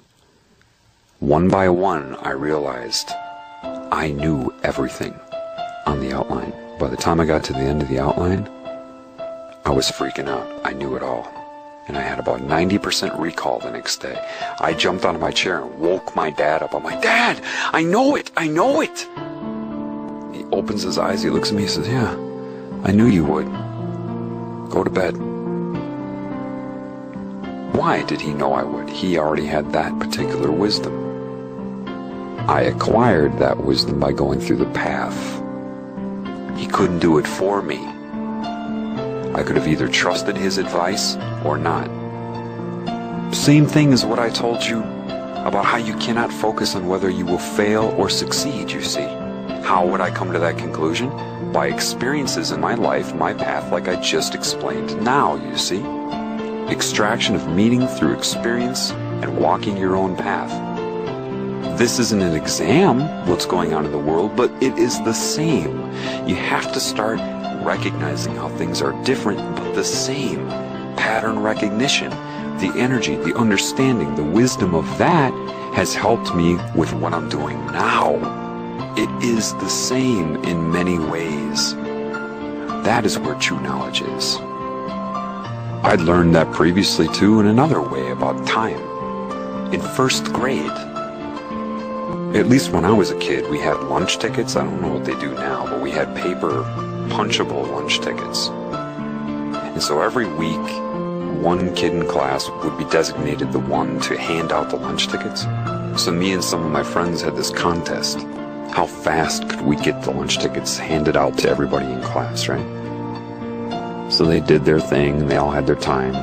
One by one, I realized I knew everything on the outline. By the time I got to the end of the outline, I was freaking out. I knew it all. And I had about 90% recall the next day. I jumped out of my chair and woke my dad up. I'm like, Dad, I know it! I know it! He opens his eyes, he looks at me, he says, yeah, I knew you would. Go to bed. Why did he know I would? He already had that particular wisdom. I acquired that wisdom by going through the path. He couldn't do it for me. I could have either trusted his advice or not. Same thing as what I told you about how you cannot focus on whether you will fail or succeed, you see. How would I come to that conclusion? By experiences in my life, my path, like I just explained now, you see. Extraction of meaning through experience and walking your own path. This isn't an exam, what's going on in the world, but it is the same. You have to start recognizing how things are different, but the same. Pattern recognition, the energy, the understanding, the wisdom of that has helped me with what I'm doing now. It is the same in many ways. That is where true knowledge is. I'd learned that previously too in another way about time. In 1st grade, at least when I was a kid, we had lunch tickets. I don't know what they do now, but we had paper punchable lunch tickets. And so every week, one kid in class would be designated the one to hand out the lunch tickets. So me and some of my friends had this contest. How fast could we get the lunch tickets handed out to everybody in class, right? So they did their thing, and they all had their time.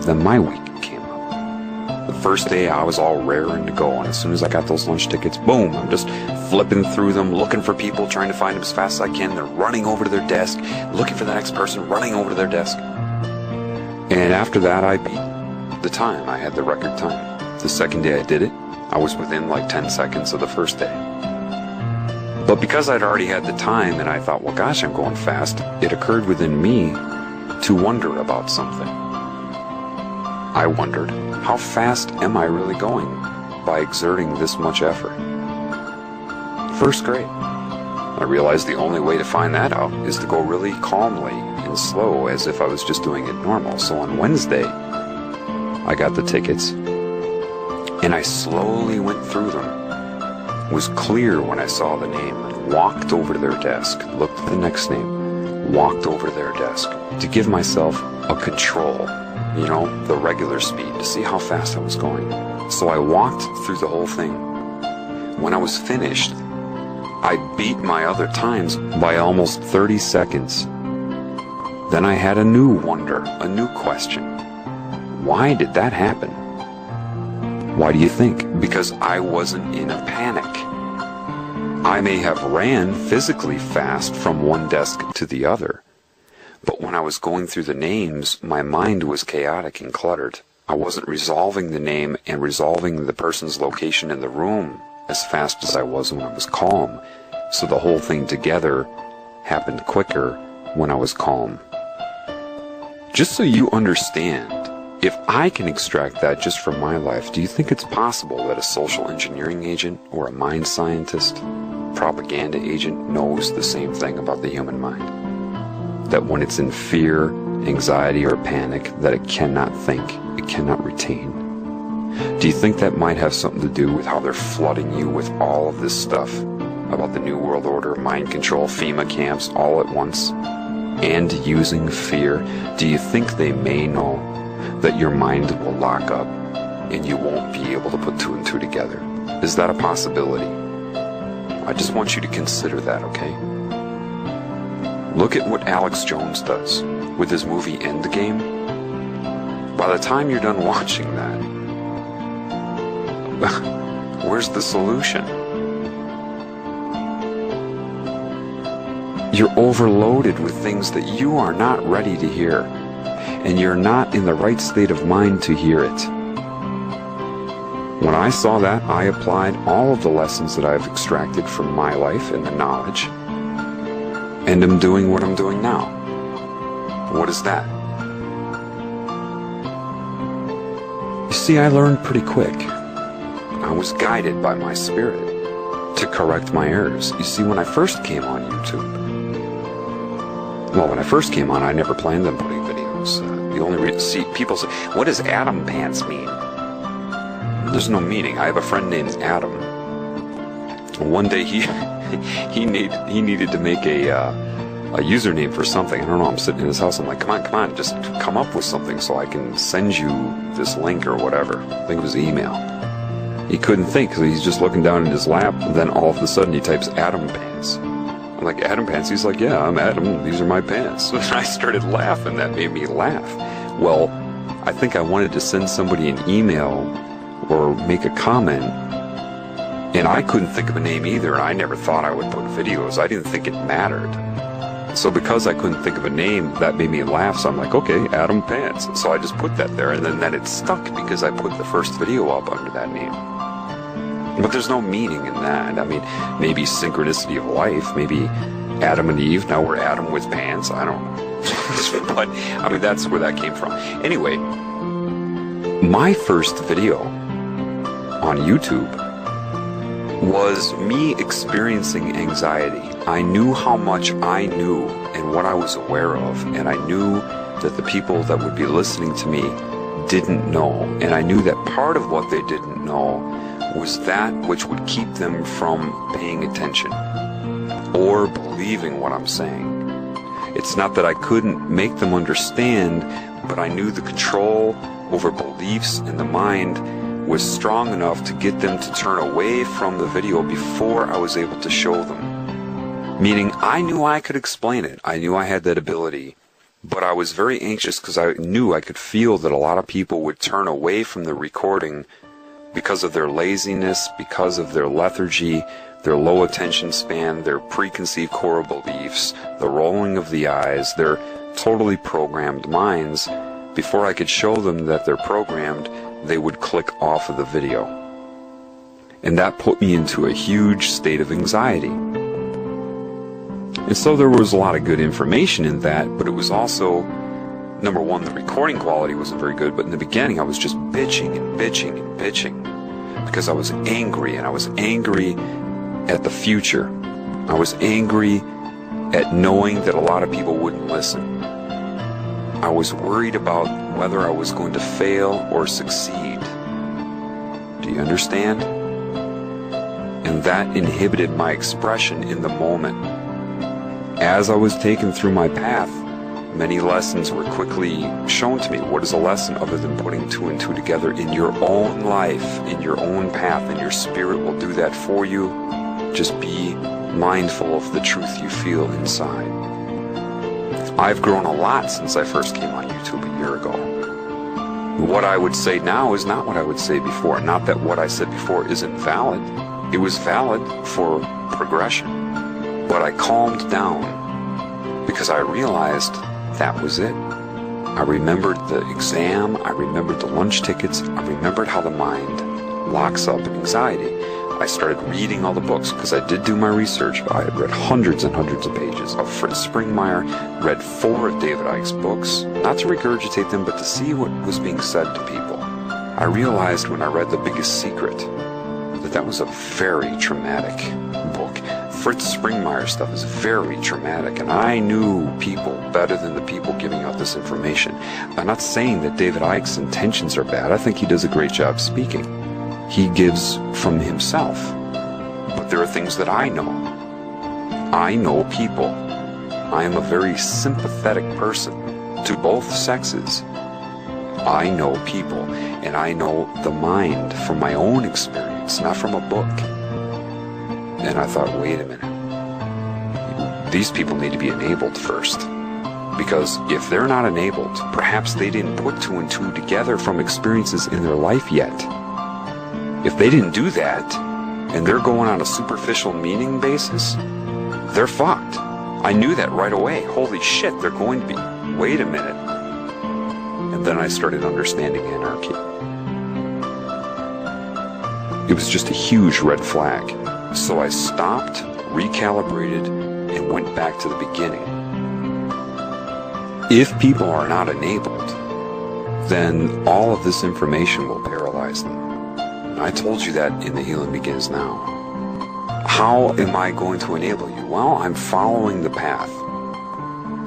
Then my week came up. The first day I was all raring to go, and as soon as I got those lunch tickets, boom, I'm just flipping through them, looking for people, trying to find them as fast as I can. They're running over to their desk, looking for the next person, running over to their desk. And after that, I beat the time. I had the record time. The second day I did it, I was within like 10 seconds of the first day. But because I'd already had the time and I thought, well, gosh, I'm going fast, it occurred within me to wonder about something. I wondered, how fast am I really going by exerting this much effort? 1st grade. I realized the only way to find that out is to go really calmly and slow, as if I was just doing it normal. So on Wednesday, I got the tickets and I slowly went through them. It was clear when I saw the name and walked over to their desk, looked at the next name, walked over to their desk to give myself a control, you know, the regular speed, to see how fast I was going. So I walked through the whole thing. When I was finished, I beat my other times by almost 30 seconds. Then I had a new wonder, a new question. Why did that happen? Why do you think? Because I wasn't in a panic. I may have ran physically fast from one desk to the other, but when I was going through the names, my mind was chaotic and cluttered. I wasn't resolving the name and resolving the person's location in the room as fast as I was when I was calm. So the whole thing together happened quicker when I was calm. Just so you understand, if I can extract that just from my life, do you think it's possible that a social engineering agent or a mind scientist, propaganda agent knows the same thing about the human mind? that when it's in fear, anxiety, or panic, that it cannot think, it cannot retain? Do you think that might have something to do with how they're flooding you with all of this stuff about the New World Order, mind control, FEMA camps, all at once, and using fear? Do you think they may know that your mind will lock up and you won't be able to put two and two together? Is that a possibility? I just want you to consider that, okay? Look at what Alex Jones does with his movie Endgame. By the time you're done watching that, where's the solution? You're overloaded with things that you are not ready to hear, and you're not in the right state of mind to hear it. When I saw that, I applied all of the lessons that I've extracted from my life and the knowledge, and I'm doing what I'm doing now. What is that? You see, I learned pretty quick. I was guided by my spirit to correct my errors. You see, when I first came on YouTube, well, when I first came on, I never planned on putting videos. The only reason, see, people say, what does Adam Pants mean? There's no meaning. I have a friend named Adam. One day he needed to make a username for something. I don't know, I'm sitting in his house, I'm like, come on, just come up with something so I can send you this link or whatever. I think it was email. He couldn't think, so he's just looking down in his lap, and then all of a sudden he types Adam Pants. I'm like, Adam Pants? He's like, yeah, I'm Adam, these are my pants. And I started laughing, that made me laugh. Well, I think I wanted to send somebody an email or make a comment, and I couldn't think of a name either, and I never thought I would put videos. I didn't think it mattered. So because I couldn't think of a name, that made me laugh, so I'm like, okay, Adam Pants. So I just put that there, and then it stuck because I put the first video up under that name. But there's no meaning in that. I mean, maybe synchronicity of life, maybe Adam and Eve, now we're Adam with pants, I don't know. But, I mean, that's where that came from. Anyway, my first video on YouTube was me experiencing anxiety. I knew how much I knew and what I was aware of, and I knew that the people that would be listening to me didn't know, and I knew that part of what they didn't know was that which would keep them from paying attention or believing what I'm saying. It's not that I couldn't make them understand, but I knew the control over beliefs in the mind was strong enough to get them to turn away from the video before I was able to show them. Meaning, I knew I could explain it. I knew I had that ability. But I was very anxious because I knew I could feel that a lot of people would turn away from the recording because of their laziness, because of their lethargy, their low attention span, their preconceived core beliefs, the rolling of the eyes, their totally programmed minds. Before I could show them that they're programmed, they would click off of the video. And that put me into a huge state of anxiety. And so there was a lot of good information in that, but it was also, number one, the recording quality wasn't very good, but in the beginning I was just bitching and bitching and bitching because I was angry, and I was angry at the future. I was angry at knowing that a lot of people wouldn't listen. I was worried about whether I was going to fail or succeed. Do you understand? And that inhibited my expression in the moment. As I was taken through my path, many lessons were quickly shown to me. What is a lesson other than putting two and two together in your own life, in your own path, and your spirit will do that for you? Just be mindful of the truth you feel inside. I've grown a lot since I first came on YouTube a year ago. What I would say now is not what I would say before. Not that what I said before isn't valid. It was valid for progression. But I calmed down because I realized that was it. I remembered the exam, I remembered the lunch tickets, I remembered how the mind locks up anxiety. I started reading all the books because I did do my research. I had read hundreds and hundreds of pages of Fritz Springmeier, read 4 of David Icke's books, not to regurgitate them, but to see what was being said to people. I realized when I read The Biggest Secret that that was a very traumatic book, Fritz Springmeier stuff is very traumatic, and I knew people better than the people giving out this information. I'm not saying that David Icke's intentions are bad. I think he does a great job speaking. He gives from himself. But there are things that I know. I know people. I am a very sympathetic person to both sexes. I know people, and I know the mind from my own experience, not from a book. And I thought, wait a minute. These people need to be enabled first. Because if they're not enabled, perhaps they didn't put two and two together from experiences in their life yet. If they didn't do that, and they're going on a superficial meaning basis, they're fucked. I knew that right away. Holy shit, they're going to be... Wait a minute. And then I started understanding anarchy. It was just a huge red flag. So I stopped, recalibrated, and went back to the beginning. If people are not enabled, then all of this information will paralyze them. I told you that in The Healing Begins Now. How am I going to enable you? Well, I'm following the path.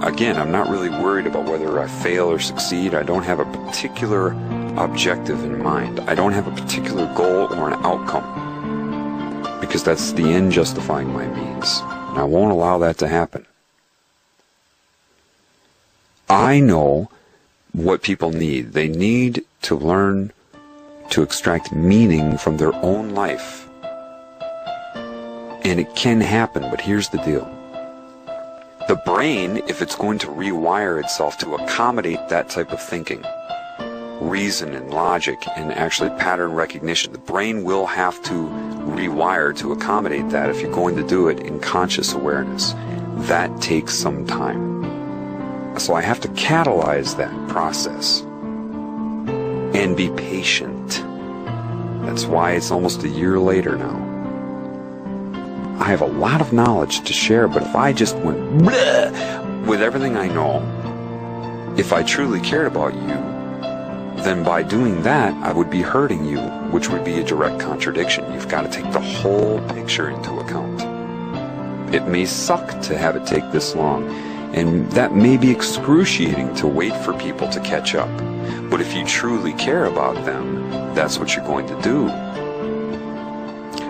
Again, I'm not really worried about whether I fail or succeed. I don't have a particular objective in mind. I don't have a particular goal or an outcome. Because that's the end justifying my means. And I won't allow that to happen. I know what people need. They need to learn to extract meaning from their own life. And it can happen, but here's the deal. The brain, if it's going to rewire itself to accommodate that type of thinking, reason and logic and actually pattern recognition, the brain will have to rewire to accommodate that if you're going to do it in conscious awareness. That takes some time. So I have to catalyze that process and be patient. That's why it's almost a year later now. I have a lot of knowledge to share, but if I just went bleh with everything I know, if I truly cared about you, then by doing that, I would be hurting you, which would be a direct contradiction. You've got to take the whole picture into account. It may suck to have it take this long, and that may be excruciating to wait for people to catch up. But if you truly care about them, that's what you're going to do.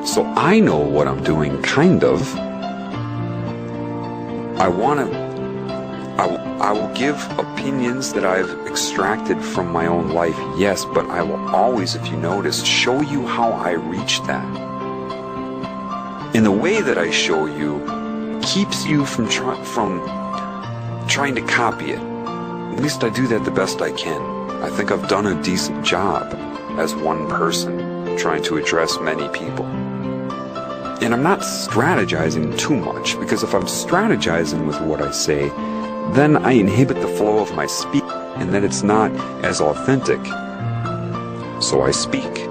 So I know what I'm doing, kind of. I will give opinions that I've extracted from my own life, yes, but I will always, if you notice, show you how I reach that. And the way that I show you keeps you from trying to copy it. At least I do that the best I can. I think I've done a decent job as one person trying to address many people. And I'm not strategizing too much, because if I'm strategizing with what I say, then I inhibit the flow of my speech, and then it's not as authentic. So I speak.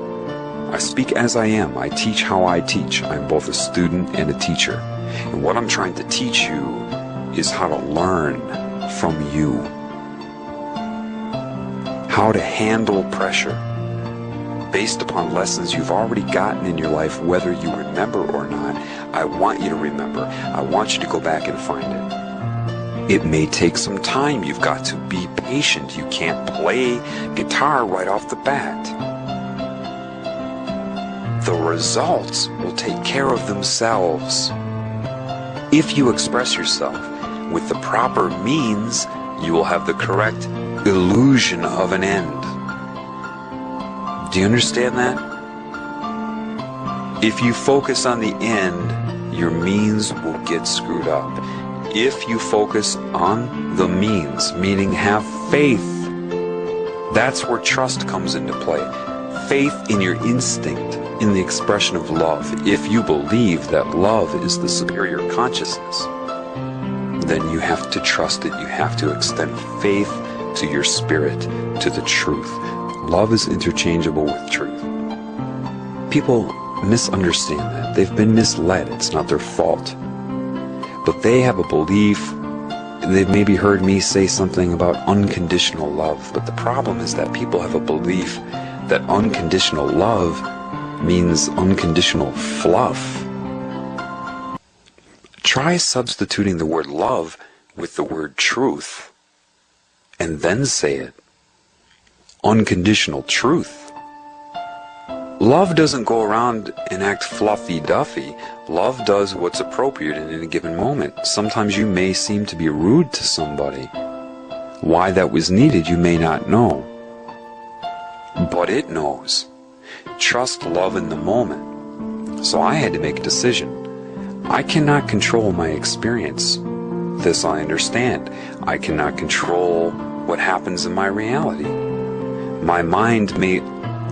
I speak as I am. I teach how I teach. I'm both a student and a teacher. And what I'm trying to teach you is how to learn from you. How to handle pressure based upon lessons you've already gotten in your life, whether you remember or not. I want you to remember. I want you to go back and find it. It may take some time. You've got to be patient. You can't play guitar right off the bat. The results will take care of themselves. If you express yourself with the proper means, you will have the correct illusion of an end. Do you understand that? If you focus on the end, your means will get screwed up. If you focus on the means, meaning have faith, that's where trust comes into play. Faith in your instinct, in the expression of love. If you believe that love is the superior consciousness, then you have to trust it. You have to extend faith to your spirit, to the truth. Love is interchangeable with truth. People misunderstand that. They've been misled. It's not their fault. But they have a belief. They've maybe heard me say something about unconditional love. But the problem is that people have a belief that unconditional love means unconditional fluff. Try substituting the word love with the word truth, and then say it. Unconditional truth. Love doesn't go around and act fluffy-duffy. Love does what's appropriate in a given moment. Sometimes you may seem to be rude to somebody. Why that was needed, you may not know. But it knows. Trust love in the moment. So I had to make a decision. I cannot control my experience. This I understand. I cannot control what happens in my reality. My mind may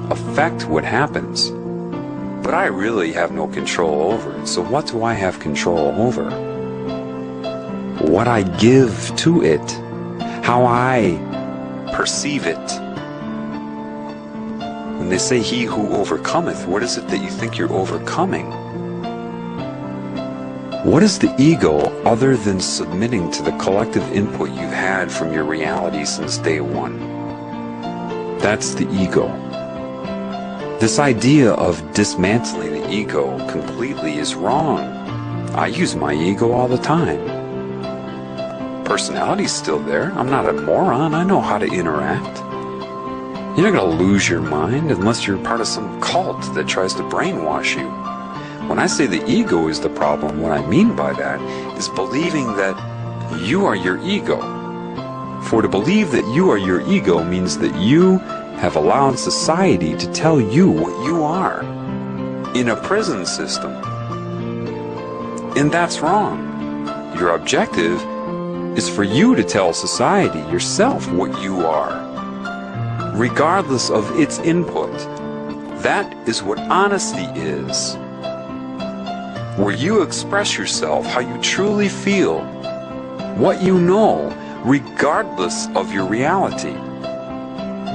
affect what happens, but I really have no control over it. So what do I have control over? What I give to it, how I perceive it. When they say he who overcometh, what is it that you think you're overcoming? What is the ego other than submitting to the collective input you've had from your reality since day one? That's the ego. This idea of dismantling the ego completely is wrong. I use my ego all the time. Personality's still there. I'm not a moron. I know how to interact. You're not going to lose your mind unless you're part of some cult that tries to brainwash you. When I say the ego is the problem, what I mean by that is believing that you are your ego. For to believe that you are your ego means that you have allowed society to tell you what you are in a prison system. And that's wrong. Your objective is for you to tell society yourself what you are, regardless of its input. That is what honesty is. Where you express yourself how you truly feel, what you know, regardless of your reality.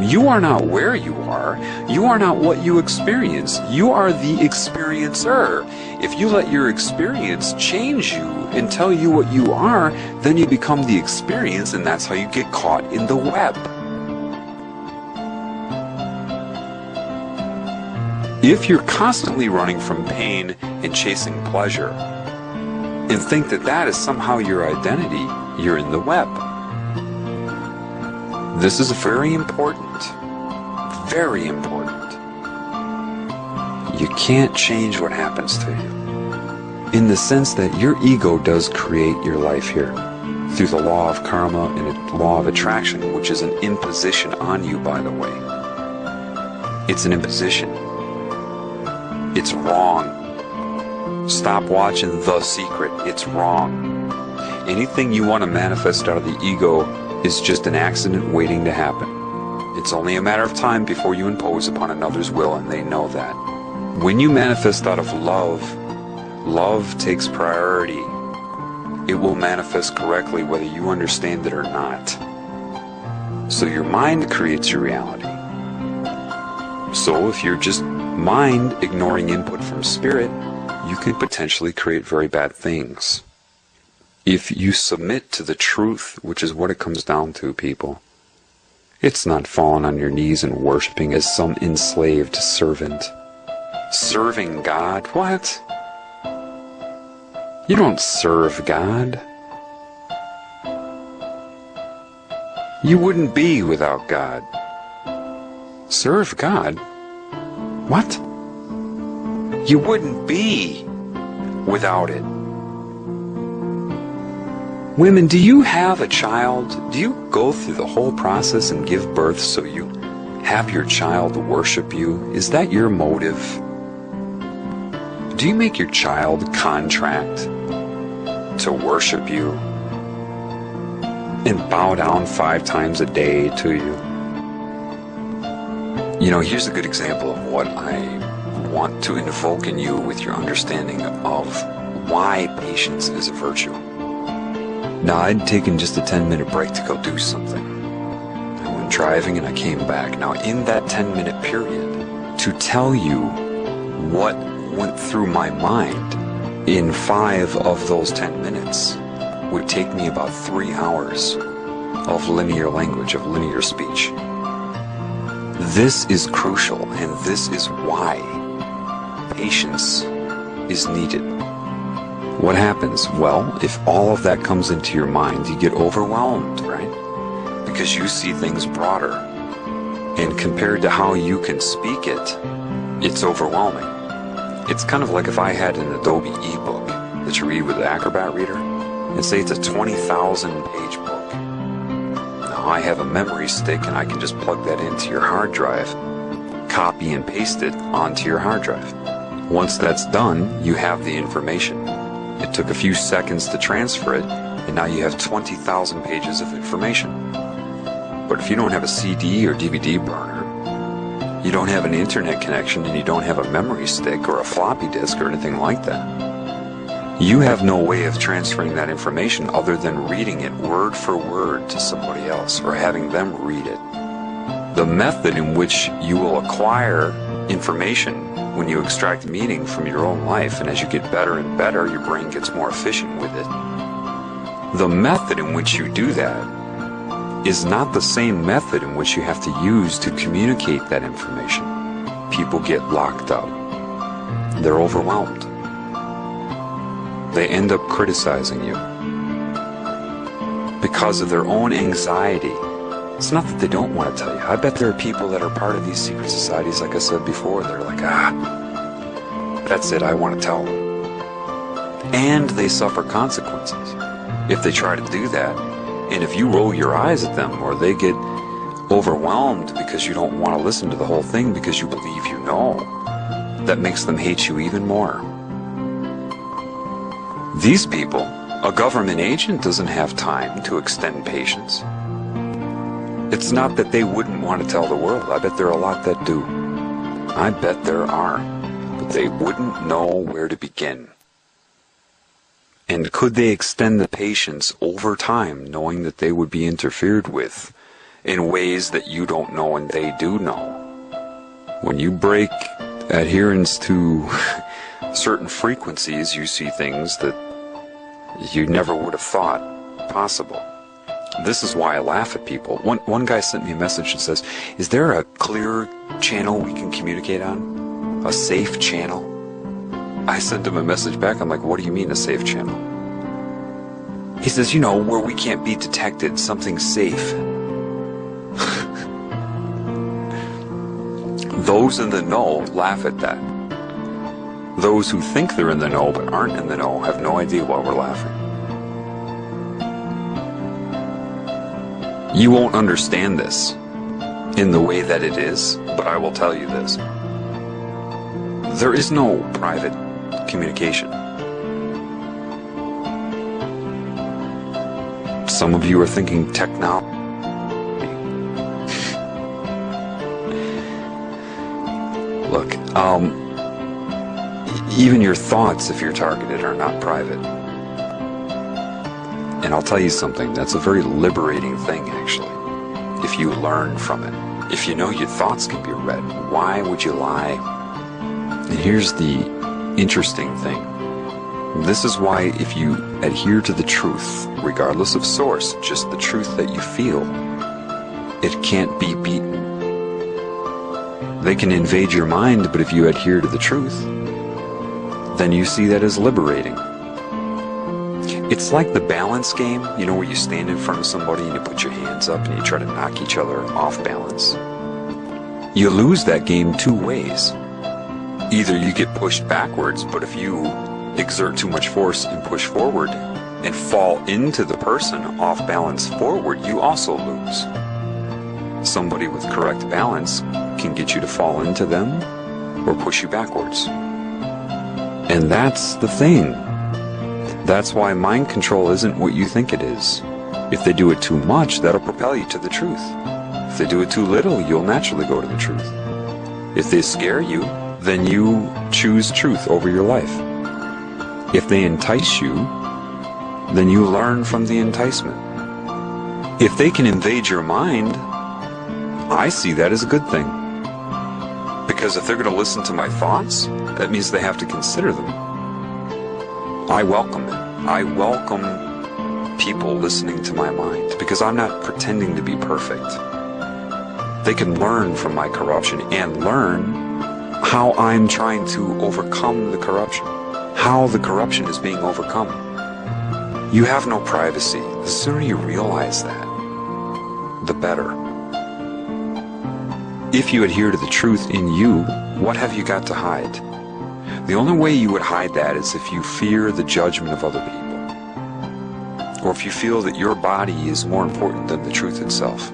You are not where you are. You are not what you experience. You are the experiencer. If you let your experience change you and tell you what you are, then you become the experience, and that's how you get caught in the web. If you're constantly running from pain and chasing pleasure, and think that that is somehow your identity, you're in the web. This is very important. Very important. You can't change what happens to you. In the sense that your ego does create your life here, through the law of karma and the law of attraction, which is an imposition on you, by the way. It's an imposition. It's wrong. Stop watching The Secret. It's wrong. Anything you want to manifest out of the ego is just an accident waiting to happen. It's only a matter of time before you impose upon another's will, and they know that. When you manifest out of love, love takes priority. It will manifest correctly whether you understand it or not. So your mind creates your reality. So if you're just mind ignoring input from spirit, you can potentially create very bad things. If you submit to the truth, which is what it comes down to, people, it's not falling on your knees and worshiping as some enslaved servant. Serving God? What? You don't serve God. You wouldn't be without God. Serve God? What? You wouldn't be without it. Women, do you have a child? Do you go through the whole process and give birth so you have your child worship you? Is that your motive? Do you make your child contract to worship you and bow down 5 times a day to you? You know, here's a good example of what I want to invoke in you with your understanding of why patience is a virtue. Now, I'd taken just a 10-minute break to go do something. I went driving and I came back. Now, in that 10-minute period, to tell you what went through my mind in 5 of those 10 minutes would take me about 3 hours of linear language, of linear speech. This is crucial, and this is why patience is needed. What happens? Well, if all of that comes into your mind, you get overwhelmed, right? Because you see things broader. And compared to how you can speak it, it's overwhelming. It's kind of like if I had an Adobe ebook that you read with the Acrobat Reader, and say it's a 20,000 page book. Now I have a memory stick and I can just plug that into your hard drive, copy and paste it onto your hard drive. Once that's done, you have the information. It took a few seconds to transfer it, and now you have 20,000 pages of information. But if you don't have a CD or DVD burner, you don't have an internet connection, and you don't have a memory stick or a floppy disk or anything like that, you have no way of transferring that information other than reading it word for word to somebody else or having them read it. The method in which you will acquire information when you extract meaning from your own life, and as you get better and better, your brain gets more efficient with it. The method in which you do that is not the same method in which you have to use to communicate that information. People get locked up. They're overwhelmed. They end up criticizing you because of their own anxiety. It's not that they don't want to tell you. I bet there are people that are part of these secret societies, like I said before, they're like, that's it, I want to tell them. And they suffer consequences if they try to do that. And if you roll your eyes at them, or they get overwhelmed because you don't want to listen to the whole thing because you believe you know, that makes them hate you even more. These people, a government agent doesn't have time to extend patience. It's not that they wouldn't want to tell the world. I bet there are a lot that do. I bet there are. But they wouldn't know where to begin. And could they extend the patience over time, knowing that they would be interfered with in ways that you don't know and they do know? When you break adherence to certain frequencies, you see things that you never would have thought possible. This is why I laugh at people. One guy sent me a message that says, is there a clear channel we can communicate on? A safe channel? I sent him a message back. I'm like, what do you mean a safe channel? He says, where we can't be detected, something safe. Those in the know laugh at that. Those who think they're in the know but aren't in the know have no idea why we're laughing. You won't understand this in the way that it is, but I will tell you this. There is no private communication. Some of you are thinking technology. Look, even your thoughts, if you're targeted, are not private. And I'll tell you something, that's a very liberating thing, actually, if you learn from it. If you know your thoughts can be read, why would you lie? And here's the interesting thing. This is why if you adhere to the truth, regardless of source, just the truth that you feel, it can't be beaten. They can invade your mind, but if you adhere to the truth, then you see that as liberating. It's like the balance game, where you stand in front of somebody and you put your hands up and you try to knock each other off balance. You lose that game two ways. Either you get pushed backwards, but if you exert too much force and push forward and fall into the person off balance forward, you also lose. Somebody with correct balance can get you to fall into them or push you backwards. And that's the thing. That's why mind control isn't what you think it is. If they do it too much, that'll propel you to the truth. If they do it too little, you'll naturally go to the truth. If they scare you, then you choose truth over your life. If they entice you, then you learn from the enticement. If they can invade your mind, I see that as a good thing. Because if they're going to listen to my thoughts, that means they have to consider them. I welcome it. I welcome people listening to my mind because I'm not pretending to be perfect. They can learn from my corruption and learn how I'm trying to overcome the corruption, how the corruption is being overcome. You have no privacy. The sooner you realize that, the better. If you adhere to the truth in you, what have you got to hide? The only way you would hide that is if you fear the judgment of other people, or if you feel that your body is more important than the truth itself.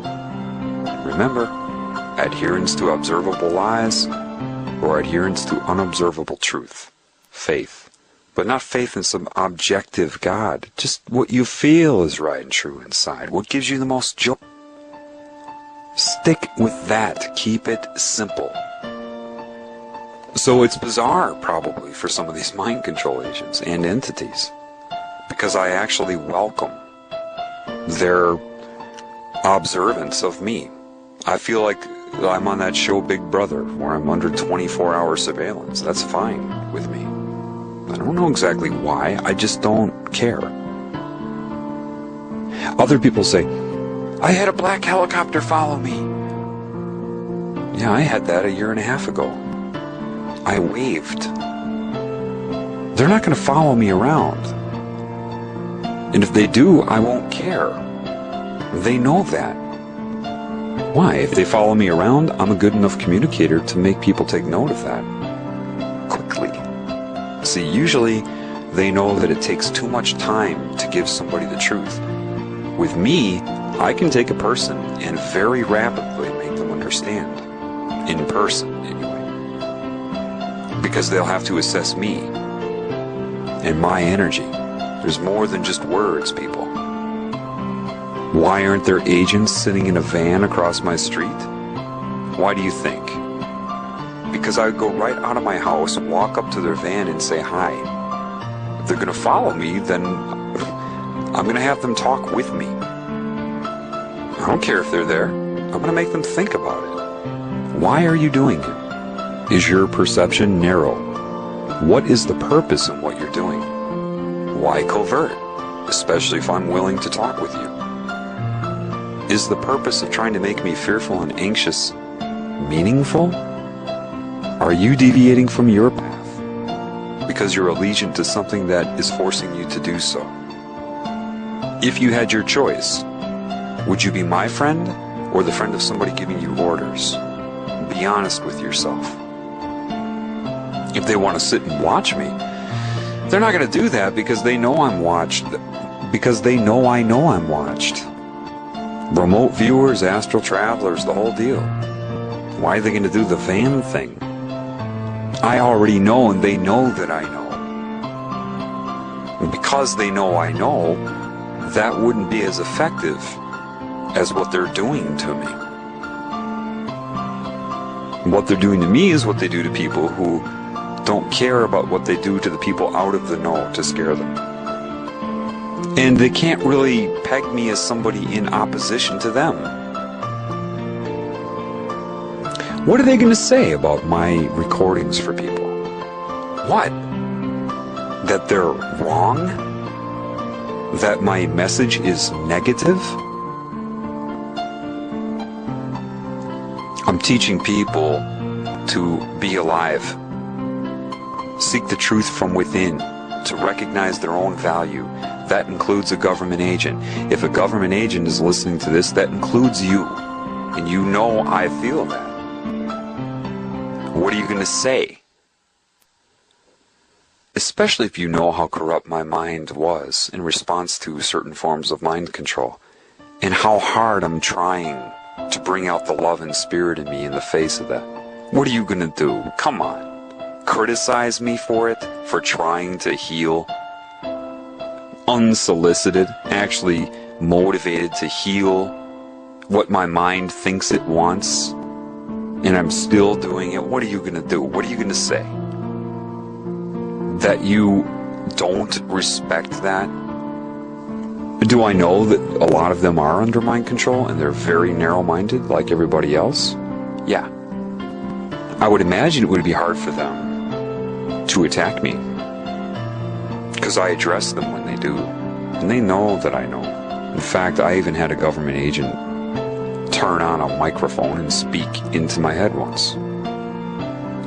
Remember, adherence to observable lies or adherence to unobservable truth. Faith. But not faith in some objective God. Just what you feel is right and true inside. What gives you the most joy. Stick with that. Keep it simple. So it's bizarre, probably, for some of these mind control agents and entities, because I actually welcome their observance of me. I feel like I'm on that show Big Brother, where I'm under 24-hour surveillance. That's fine with me. I don't know exactly why, I just don't care. Other people say, I had a black helicopter follow me. Yeah, I had that a year and a half ago. I waved. They're not going to follow me around. And if they do, I won't care. They know that. Why? If they follow me around, I'm a good enough communicator to make people take note of that quickly. See, usually they know that it takes too much time to give somebody the truth. With me, I can take a person and very rapidly make them understand. In person, anyway. Because they'll have to assess me and my energy. There's more than just words, people. Why aren't there agents sitting in a van across my street? Why do you think? Because I would go right out of my house and walk up to their van and say hi. If they're going to follow me, then I'm going to have them talk with me. I don't care if they're there. I'm going to make them think about it. Why are you doing it? Is your perception narrow? What is the purpose in what you're doing? Why covert? Especially if I'm willing to talk with you. Is the purpose of trying to make me fearful and anxious meaningful? Are you deviating from your path because you're allegiant to something that is forcing you to do so? If you had your choice, would you be my friend or the friend of somebody giving you orders? Be honest with yourself. If they want to sit and watch me, they're not going to do that because they know I'm watched. Because they know I know I'm watched. Remote viewers, astral travelers, the whole deal. Why are they going to do the van thing? I already know, and they know that I know. And because they know I know, that wouldn't be as effective as what they're doing to me. What they're doing to me is what they do to people who don't care about what they do to the people out of the know to scare them. And they can't really peg me as somebody in opposition to them. What are they going to say about my recordings for people? What? That they're wrong? That my message is negative? I'm teaching people to be alive, seek the truth from within, to recognize their own value. That includes a government agent. If a government agent is listening to this, that includes you. And you know I feel that. What are you going to say? Especially if you know how corrupt my mind was in response to certain forms of mind control, and how hard I'm trying to bring out the love and spirit in me in the face of that. What are you going to do? Come on. Criticize me for it? For trying to heal? Unsolicited? Actually motivated to heal what my mind thinks it wants? And I'm still doing it? What are you going to do? What are you going to say? That you don't respect that? Do I know that a lot of them are under mind control and they're very narrow-minded like everybody else? Yeah. I would imagine it would be hard for them to attack me, because I address them when they do, and they know that I know. In fact, I even had a government agent turn on a microphone and speak into my head once.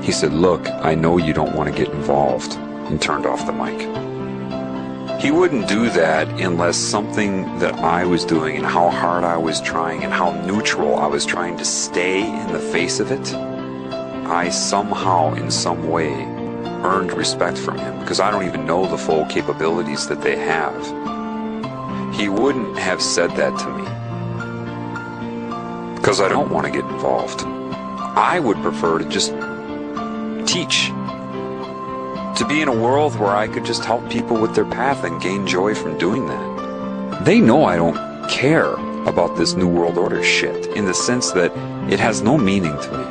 He said, "Look, I know you don't want to get involved, and turned off the mic. He wouldn't do that unless something that I was doing and how hard I was trying and how neutral I was trying to stay in the face of it, I somehow, in some way, earned respect from him, because I don't even know the full capabilities that they have. He wouldn't have said that to me, because I don't want to get involved. I would prefer to just teach. To be in a world where I could just help people with their path and gain joy from doing that. They know I don't care about this New World Order shit, in the sense that it has no meaning to me.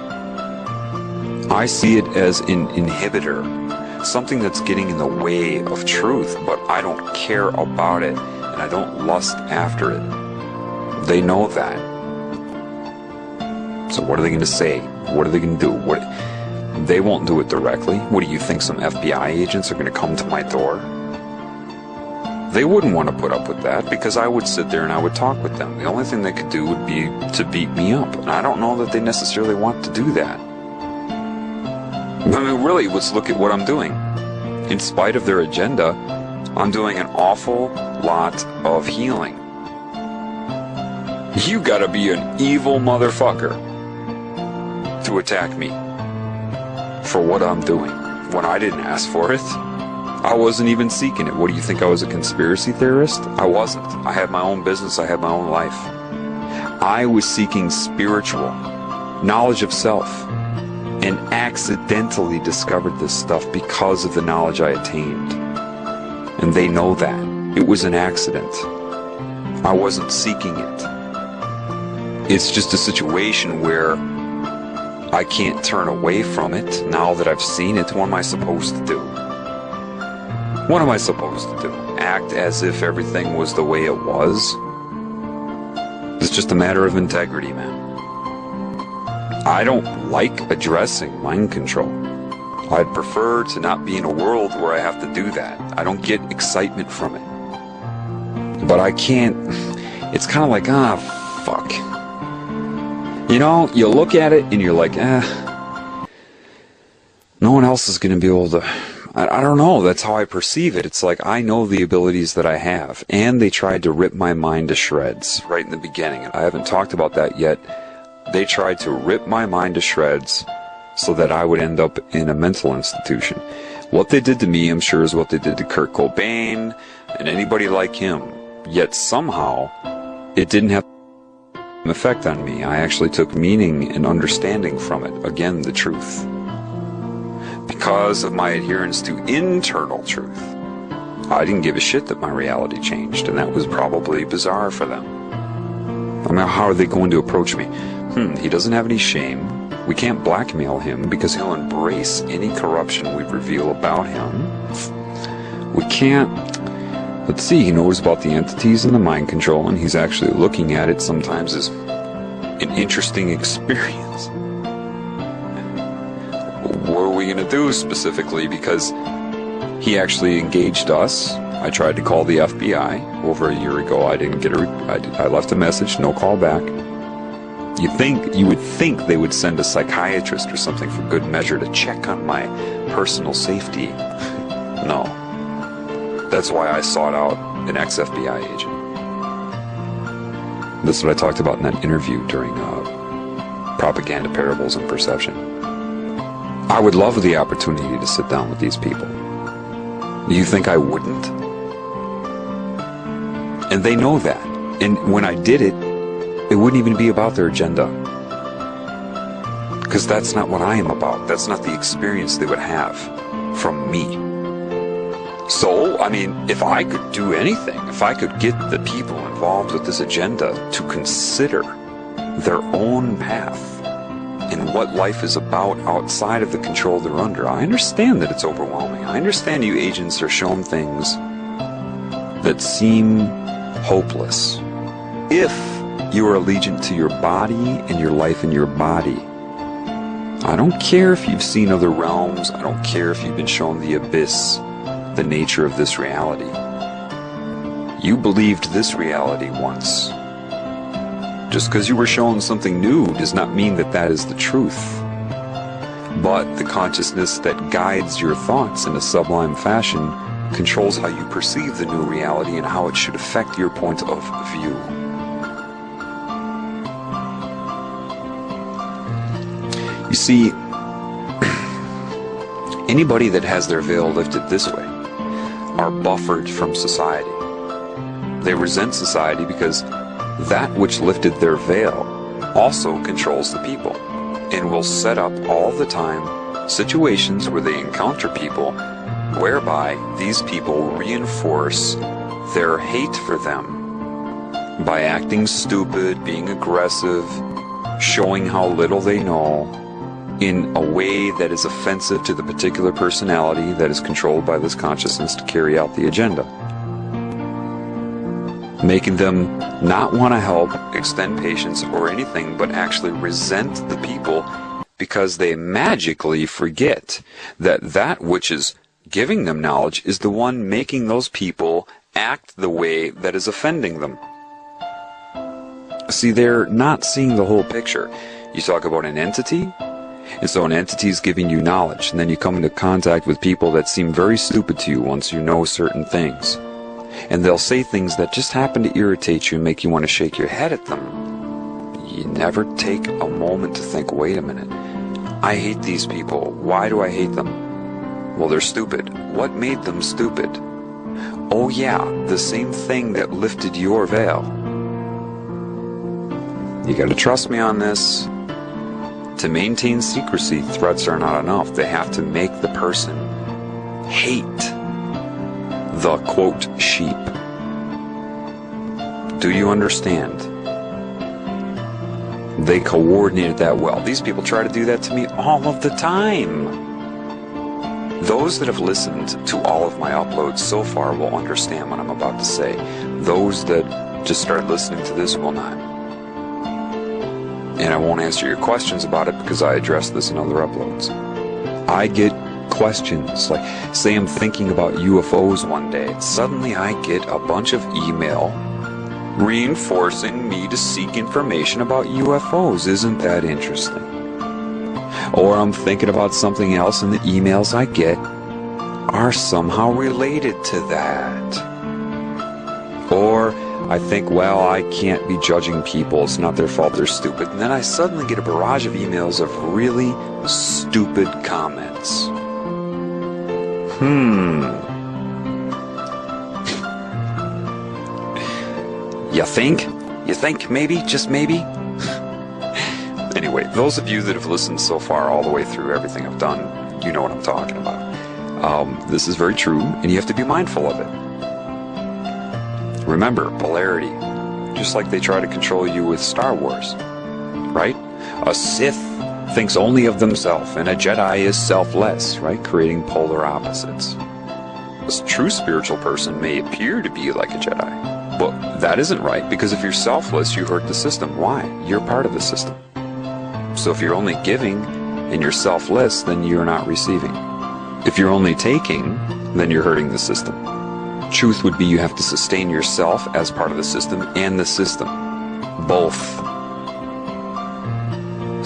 I see it as an inhibitor, something that's getting in the way of truth, but I don't care about it, and I don't lust after it. They know that. So what are they going to say? What are they going to do? They won't do it directly. What do you think, some FBI agents are going to come to my door? They wouldn't want to put up with that, because I would sit there and I would talk with them. The only thing they could do would be to beat me up, and I don't know that they necessarily want to do that. I mean, really, let's look at what I'm doing. In spite of their agenda, I'm doing an awful lot of healing. You gotta be an evil motherfucker to attack me for what I'm doing when I didn't ask for it. I wasn't even seeking it. What do you think, I was a conspiracy theorist? I wasn't. I had my own business. I had my own life. I was seeking spiritual knowledge of self, and accidentally discovered this stuff because of the knowledge I attained. And they know that. It was an accident. I wasn't seeking it. It's just a situation where I can't turn away from it now that I've seen it. What am I supposed to do? What am I supposed to do? Act as if everything was the way it was? It's just a matter of integrity, man. I don't like addressing mind control. I'd prefer to not be in a world where I have to do that. I don't get excitement from it. But I can't. It's kind of like, fuck. You know, you look at it and you're like, no one else is going to be able to. I don't know. That's how I perceive it. It's like I know the abilities that I have. And they tried to rip my mind to shreds right in the beginning. I haven't talked about that yet. They tried to rip my mind to shreds so that I would end up in a mental institution. What they did to me, I'm sure, is what they did to Kurt Cobain and anybody like him. Yet somehow, it didn't have an effect on me. I actually took meaning and understanding from it. Again, the truth. Because of my adherence to internal truth, I didn't give a shit that my reality changed, and that was probably bizarre for them. I mean, how are they going to approach me? He doesn't have any shame. We can't blackmail him because he'll embrace any corruption we reveal about him. We can't. Let's see, he knows about the entities and the mind control, and he's actually looking at it sometimes as an interesting experience. What are we going to do specifically? Because he actually engaged us. I tried to call the FBI over a year ago. I didn't get I left a message, no call back. You would think they would send a psychiatrist or something for good measure to check on my personal safety. No. That's why I sought out an ex-FBI agent. That's what I talked about in that interview during Propaganda, Parables, and Perception. I would love the opportunity to sit down with these people. Do you think I wouldn't? And they know that. And when I did it, it wouldn't even be about their agenda. Because that's not what I am about. That's not the experience they would have from me. So, I mean, if I could do anything, if I could get the people involved with this agenda to consider their own path and what life is about outside of the control they're under, I understand that it's overwhelming. I understand you agents are shown things that seem hopeless. If you are allegiant to your body and your life in your body, I don't care if you've seen other realms. I don't care if you've been shown the abyss, the nature of this reality. You believed this reality once. Just because you were shown something new does not mean that that is the truth. but the consciousness that guides your thoughts in a sublime fashion controls how you perceive the new reality and how it should affect your point of view. You see, anybody that has their veil lifted this way are buffered from society. They resent society because that which lifted their veil also controls the people and will set up all the time situations where they encounter people whereby these people reinforce their hate for them by acting stupid, being aggressive, showing how little they know in a way that is offensive to the particular personality that is controlled by this consciousness to carry out the agenda. Making them not want to help, extend patience, or anything, but actually resent the people because they magically forget that that which is giving them knowledge is the one making those people act the way that is offending them. See, they're not seeing the whole picture. You talk about an entity, and so an entity is giving you knowledge, and then you come into contact with people that seem very stupid to you once you know certain things. And they'll say things that just happen to irritate you and make you want to shake your head at them. You never take a moment to think, wait a minute, I hate these people. Why do I hate them? Well, they're stupid. What made them stupid? Oh yeah, the same thing that lifted your veil. You gotta trust me on this. To maintain secrecy, threats are not enough. They have to make the person hate the, quote, sheep. Do you understand? They coordinated that well. These people try to do that to me all of the time. Those that have listened to all of my uploads so far will understand what I'm about to say. Those that just started listening to this will not. And I won't answer your questions about it because I address this in other uploads. I get questions, like say I'm thinking about UFOs one day, and suddenly I get a bunch of email reinforcing me to seek information about UFOs. Isn't that interesting? Or I'm thinking about something else and the emails I get are somehow related to that. Or I think, well, I can't be judging people, it's not their fault, they're stupid. And then I suddenly get a barrage of emails of really stupid comments. You think? You think maybe? Just maybe? Anyway, those of you that have listened so far all the way through everything I've done, you know what I'm talking about. This is very true, and you have to be mindful of it. Remember, polarity. Just like they try to control you with Star Wars, right? A Sith thinks only of themselves, and a Jedi is selfless, right? Creating polar opposites. A true spiritual person may appear to be like a Jedi, but that isn't right, because if you're selfless, you hurt the system. Why? You're part of the system. So if you're only giving and you're selfless, then you're not receiving. If you're only taking, then you're hurting the system. Truth would be you have to sustain yourself as part of the system and the system. Both.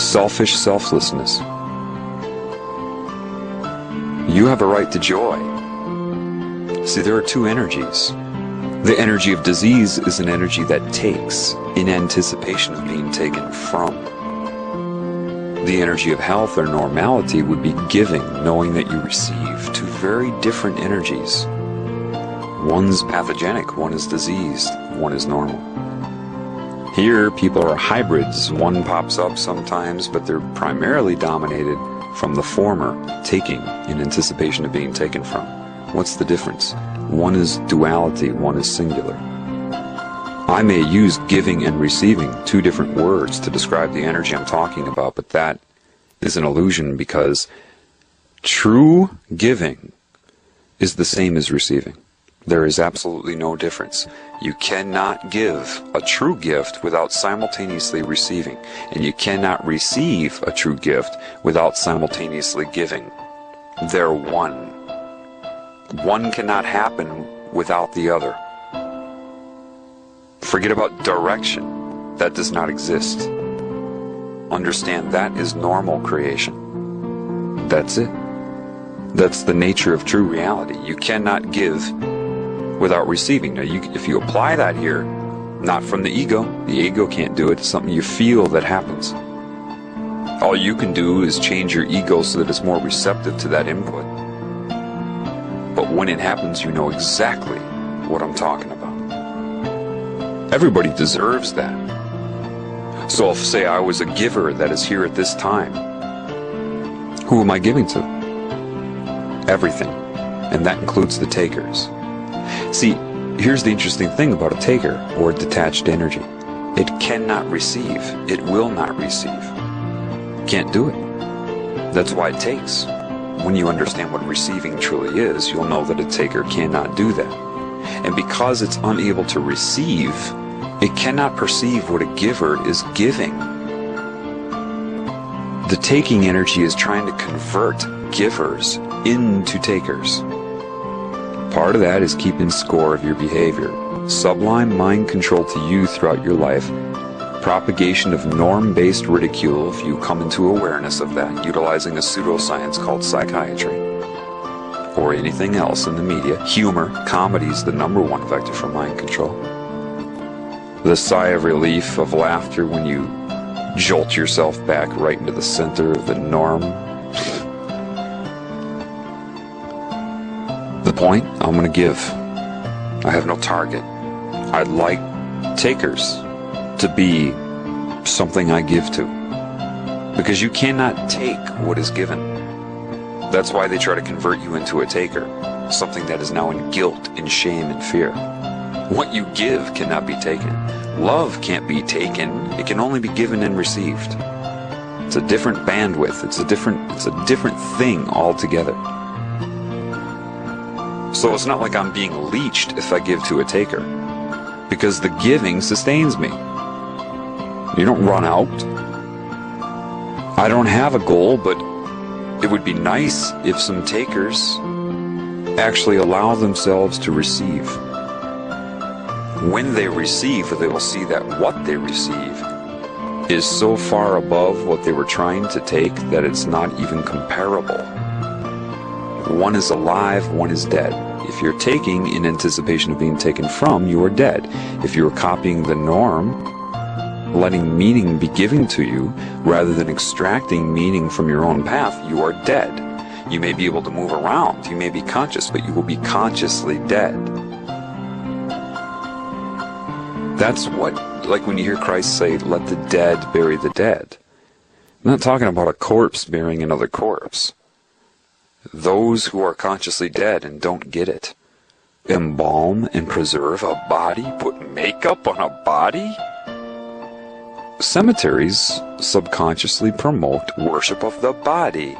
Selfish selflessness. You have a right to joy. See, there are two energies. The energy of disease is an energy that takes in anticipation of being taken from. The energy of health or normality would be giving, knowing that you receive. Two very different energies. One's pathogenic, one is diseased, one is normal. Here, people are hybrids. One pops up sometimes, but they're primarily dominated from the former, taking, in anticipation of being taken from. What's the difference? One is duality, one is singular. I may use giving and receiving, two different words to describe the energy I'm talking about, but that is an illusion, because true giving is the same as receiving. There is absolutely no difference. You cannot give a true gift without simultaneously receiving, and you cannot receive a true gift without simultaneously giving. They're one. One cannot happen without the other. Forget about direction. That does not exist. Understand that is normal creation. That's it. That's the nature of true reality. You cannot give without receiving. Now, if you apply that here, not from the ego can't do it. It's something you feel that happens. All you can do is change your ego so that it's more receptive to that input. But when it happens, you know exactly what I'm talking about. Everybody deserves that. So if, say, I was a giver that is here at this time, who am I giving to? Everything. And that includes the takers. See, here's the interesting thing about a taker, or detached energy. It cannot receive. It will not receive. Can't do it. That's why it takes. When you understand what receiving truly is, you'll know that a taker cannot do that. And because it's unable to receive, it cannot perceive what a giver is giving. The taking energy is trying to convert givers into takers. Part of that is keeping score of your behavior. Sublime mind control to you throughout your life. Propagation of norm-based ridicule if you come into awareness of that, utilizing a pseudoscience called psychiatry. Or anything else in the media. Humor, comedy is the #1 vector for mind control. The sigh of relief of laughter when you jolt yourself back right into the center of the norm. The point, I'm going to give. I have no target. I'd like takers to be something I give to. Because you cannot take what is given. That's why they try to convert you into a taker. Something that is now in guilt, in shame, and fear. What you give cannot be taken. Love can't be taken. It can only be given and received. It's a different bandwidth. It's a different thing altogether. So it's not like I'm being leeched if I give to a taker. Because the giving sustains me. You don't run out. I don't have a goal, but it would be nice if some takers actually allow themselves to receive. When they receive, they will see that what they receive is so far above what they were trying to take that it's not even comparable. One is alive, one is dead. If you're taking in anticipation of being taken from, you are dead. If you're copying the norm, letting meaning be given to you, rather than extracting meaning from your own path, you are dead. You may be able to move around, you may be conscious, but you will be consciously dead. That's what, like when you hear Christ say, let the dead bury the dead. I'm not talking about a corpse burying another corpse. Those who are consciously dead and don't get it. Embalm and preserve a body? Put makeup on a body? Cemeteries subconsciously promote worship of the body.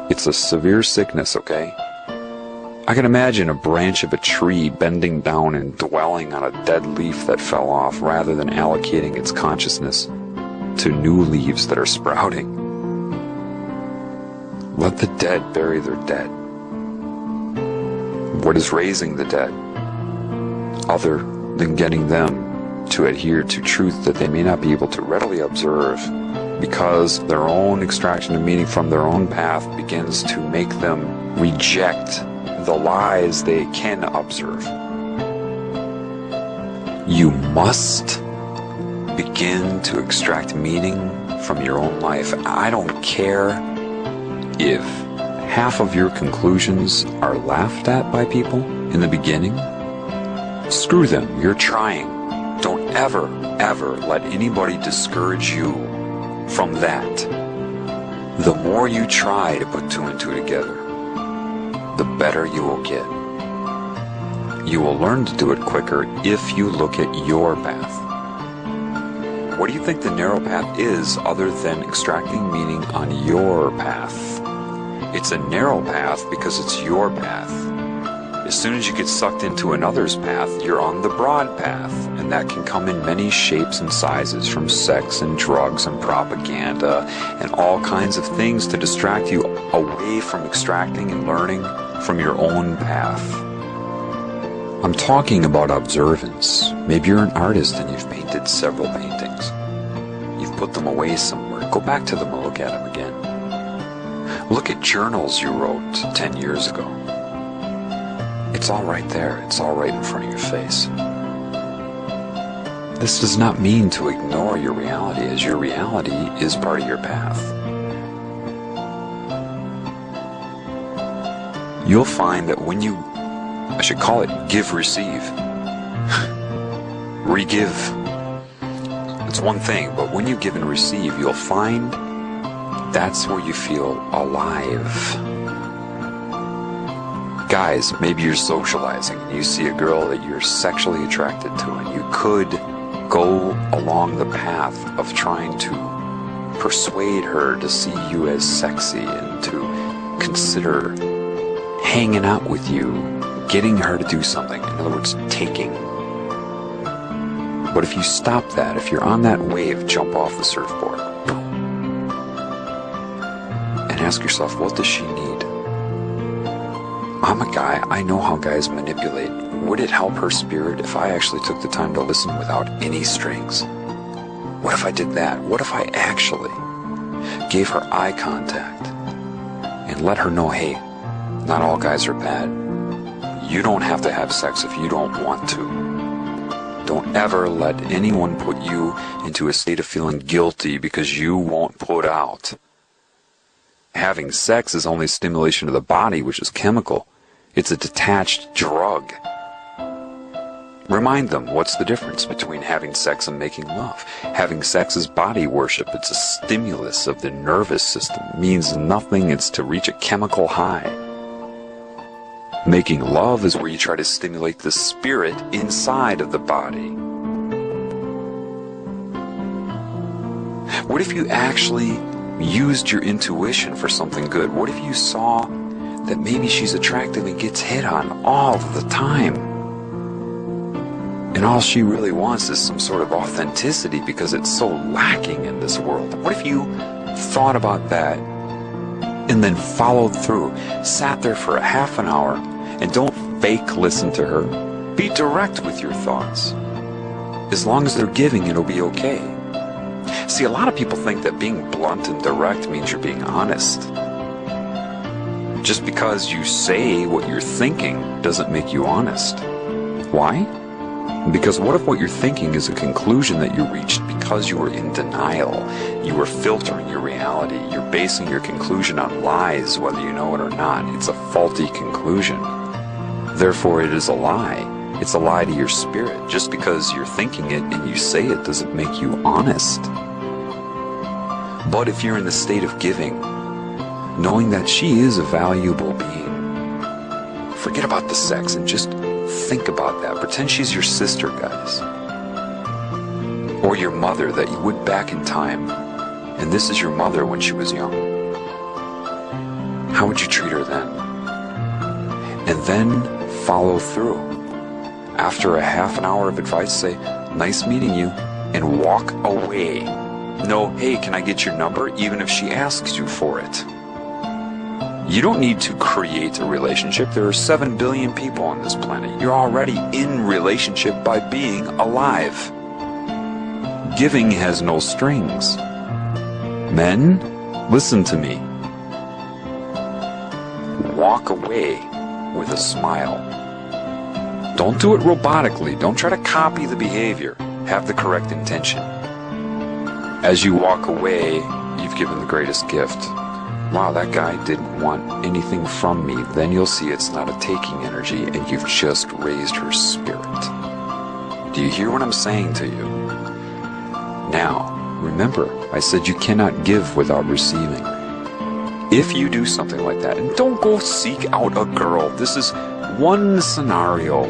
It's a severe sickness, okay? I can imagine a branch of a tree bending down and dwelling on a dead leaf that fell off rather than allocating its consciousness to new leaves that are sprouting. Let the dead bury their dead. What is raising the dead? Other than getting them to adhere to truth that they may not be able to readily observe because their own extraction of meaning from their own path begins to make them reject the lies they can observe. You must begin to extract meaning from your own life. I don't care if half of your conclusions are laughed at by people in the beginning. Screw them, you're trying. Don't ever, ever let anybody discourage you from that. The more you try to put two and two together, the better you will get. You will learn to do it quicker if you look at your path. What do you think the narrow path is other than extracting meaning on your path? It's a narrow path because it's your path. As soon as you get sucked into another's path, you're on the broad path, and that can come in many shapes and sizes, from sex and drugs and propaganda and all kinds of things to distract you away from extracting and learning from your own path. I'm talking about observance. Maybe you're an artist and you've painted several paintings. You've put them away somewhere. Go back to them and look at them again. Look at journals you wrote 10 years ago. It's all right there. It's all right in front of your face. This does not mean to ignore your reality, as your reality is part of your path. You'll find that when you, I should call it give, receive, re-give, it's one thing, but when you give and receive, you'll find that's where you feel alive. Guys, maybe you're socializing and you see a girl that you're sexually attracted to, and you could go along the path of trying to persuade her to see you as sexy and to consider hanging out with you, getting her to do something. In other words, taking. But if you stop that, if you're on that wave, jump off the surfboard and ask yourself, what does she need? I'm a guy, I know how guys manipulate. Would it help her spirit if I actually took the time to listen without any strings? What if I did that? What if I actually gave her eye contact and let her know, hey, not all guys are bad. You don't have to have sex if you don't want to. Don't ever let anyone put you into a state of feeling guilty because you won't put out. Having sex is only stimulation of the body, which is chemical. It's a detached drug. Remind them what's the difference between having sex and making love. Having sex is body worship. It's a stimulus of the nervous system. It means nothing. It's to reach a chemical high. Making love is where you try to stimulate the spirit inside of the body. What if you actually used your intuition for something good? What if you saw that maybe she's attractive and gets hit on all the time, and all she really wants is some sort of authenticity because it's so lacking in this world? What if you thought about that and then followed through, sat there for a half an hour, and don't fake listen to her. Be direct with your thoughts. As long as they're giving, it'll be okay. See, a lot of people think that being blunt and direct means you're being honest. Just because you say what you're thinking doesn't make you honest. Why? Because what if what you're thinking is a conclusion that you reached because you were in denial? You were filtering your reality. You're basing your conclusion on lies, whether you know it or not. It's a faulty conclusion. Therefore, it is a lie. It's a lie to your spirit. Just because you're thinking it and you say it doesn't make you honest. But if you're in the state of giving, knowing that she is a valuable being, forget about the sex and just think about that. Pretend she's your sister, guys. Or your mother that you would back in time. And this is your mother when she was young. How would you treat her then? And then follow through. After a half an hour of advice, say, nice meeting you, and walk away. No, hey, can I get your number? Even if she asks you for it. You don't need to create a relationship. There are 7 billion people on this planet. You're already in relationship by being alive. Giving has no strings. Men, listen to me. Walk away with a smile. Don't do it robotically. Don't try to copy the behavior. Have the correct intention. As you walk away, you've given the greatest gift. Wow, that guy didn't want anything from me. Then you'll see it's not a taking energy, and you've just raised her spirit. Do you hear what I'm saying to you? Now, remember, I said you cannot give without receiving. If you do something like that, and don't go seek out a girl. This is one scenario.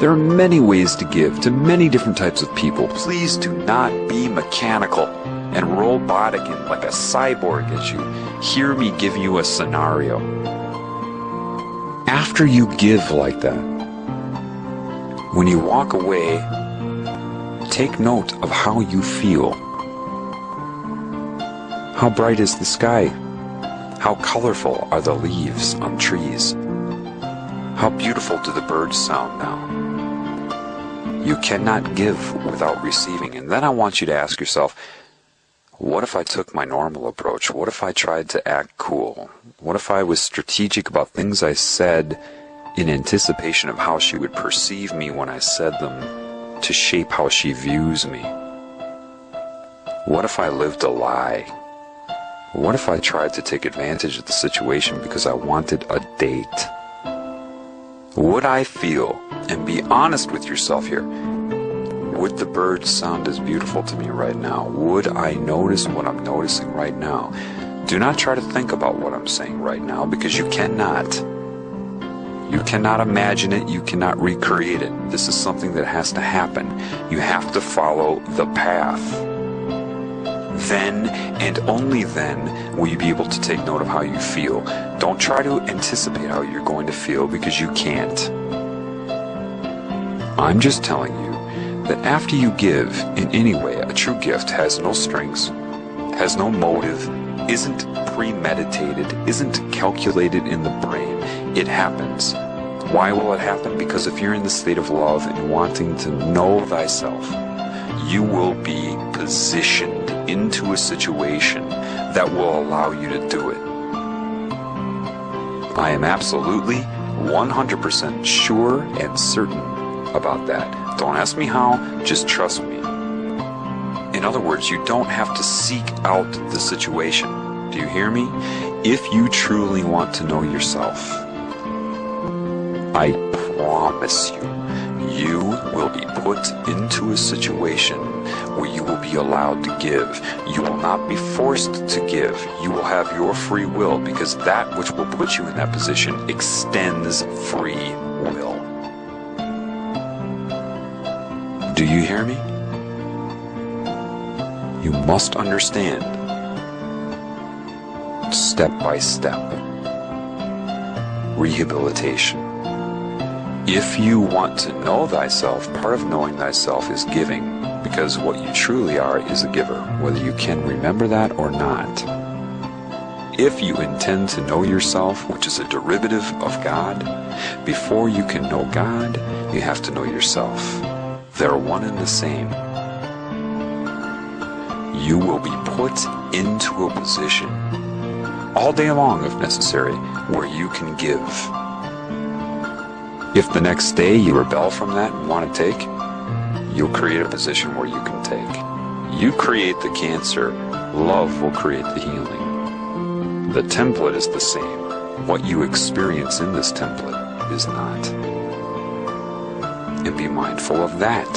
There are many ways to give to many different types of people. Please do not be mechanical and robotic and like a cyborg as you hear me give you a scenario. After you give like that, when you walk away, take note of how you feel. How bright is the sky? How colorful are the leaves on trees? How beautiful do the birds sound now? You cannot give without receiving. And then I want you to ask yourself, What if I took my normal approach? What if I tried to act cool? What if I was strategic about things I said in anticipation of how she would perceive me when I said them to shape how she views me? What if I lived a lie? What if I tried to take advantage of the situation because I wanted a date? Would I feel, and be honest with yourself here, would the birds sound as beautiful to me right now? Would I notice what I'm noticing right now? Do not try to think about what I'm saying right now, because you cannot. You cannot imagine it. You cannot recreate it. This is something that has to happen. You have to follow the path. Then, and only then, will you be able to take note of how you feel. Don't try to anticipate how you're going to feel, because you can't. I'm just telling you that after you give in any way, a true gift has no strings, has no motive, isn't premeditated, isn't calculated in the brain. It happens. Why will it happen? Because if you're in the state of love and wanting to know thyself, you will be positioned into a situation that will allow you to do it. I am absolutely 100% sure and certain about that. Don't ask me how, just trust me. In other words, you don't have to seek out the situation. Do you hear me? If you truly want to know yourself, I promise you, you will be put into a situation where you will be allowed to give. You will not be forced to give. You will have your free will, because that which will put you in that position extends free will. Do you hear me? You must understand, step by step, rehabilitation. If you want to know thyself, part of knowing thyself is giving, because what you truly are is a giver, whether you can remember that or not. If you intend to know yourself, which is a derivative of God, before you can know God, you have to know yourself. They're one and the same. You will be put into a position, all day long if necessary, where you can give. If the next day you rebel from that and want to take, you'll create a position where you can take. You create the cancer, love will create the healing. The template is the same. What you experience in this template is not. And be mindful of that.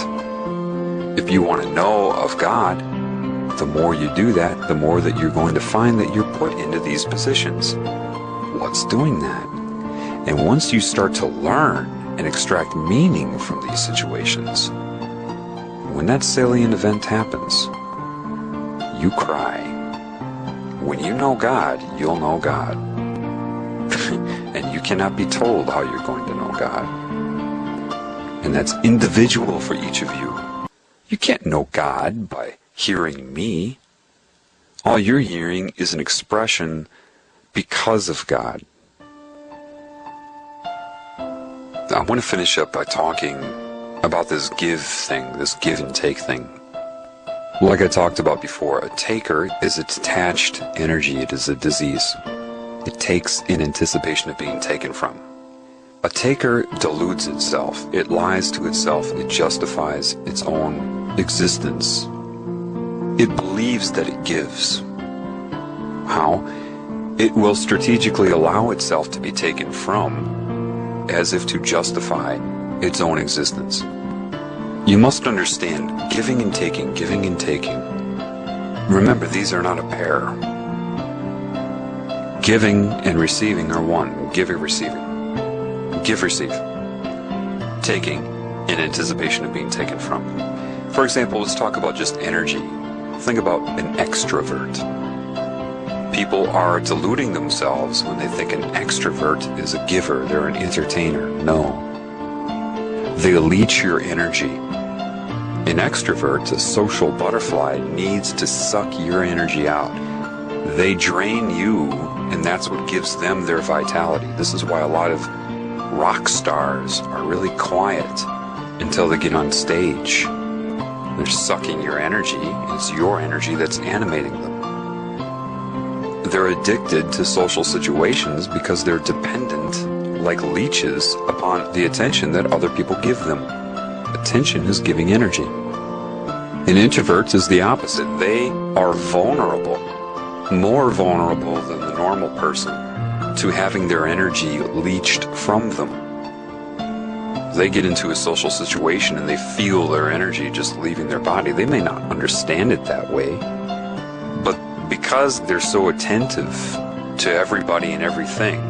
If you want to know of God, the more you do that, the more that you're going to find that you're put into these positions. What's doing that? And once you start to learn and extract meaning from these situations, when that salient event happens, you cry. When you know God, you'll know God. And you cannot be told how you're going to know God. And that's individual for each of you. You can't know God by hearing me. All you're hearing is an expression because of God. I want to finish up by talking about this give thing, this give and take thing. Like I talked about before, a taker is a detached energy. It is a disease. It takes in anticipation of being taken from. A taker deludes itself. It lies to itself. It justifies its own existence. It believes that it gives. How? It will strategically allow itself to be taken from, as if to justify its own existence. You must understand, giving and taking, giving and taking. Remember, these are not a pair. Giving and receiving are one. Giving, receiving. Give, receive. Taking in anticipation of being taken from. For example, let's talk about just energy. Think about an extrovert. People are deluding themselves when they think an extrovert is a giver, they're an entertainer. No. They leech your energy. An extrovert, a social butterfly, needs to suck your energy out. They drain you, and that's what gives them their vitality. This is why a lot of rock stars are really quiet until they get on stage. They're sucking your energy. It's your energy that's animating them. They're addicted to social situations because they're dependent, like leeches, upon the attention that other people give them. Attention is giving energy. An introvert is the opposite. They are vulnerable, more vulnerable than the normal person, to having their energy leached from them. They get into a social situation and they feel their energy just leaving their body. They may not understand it that way, but because they're so attentive to everybody and everything,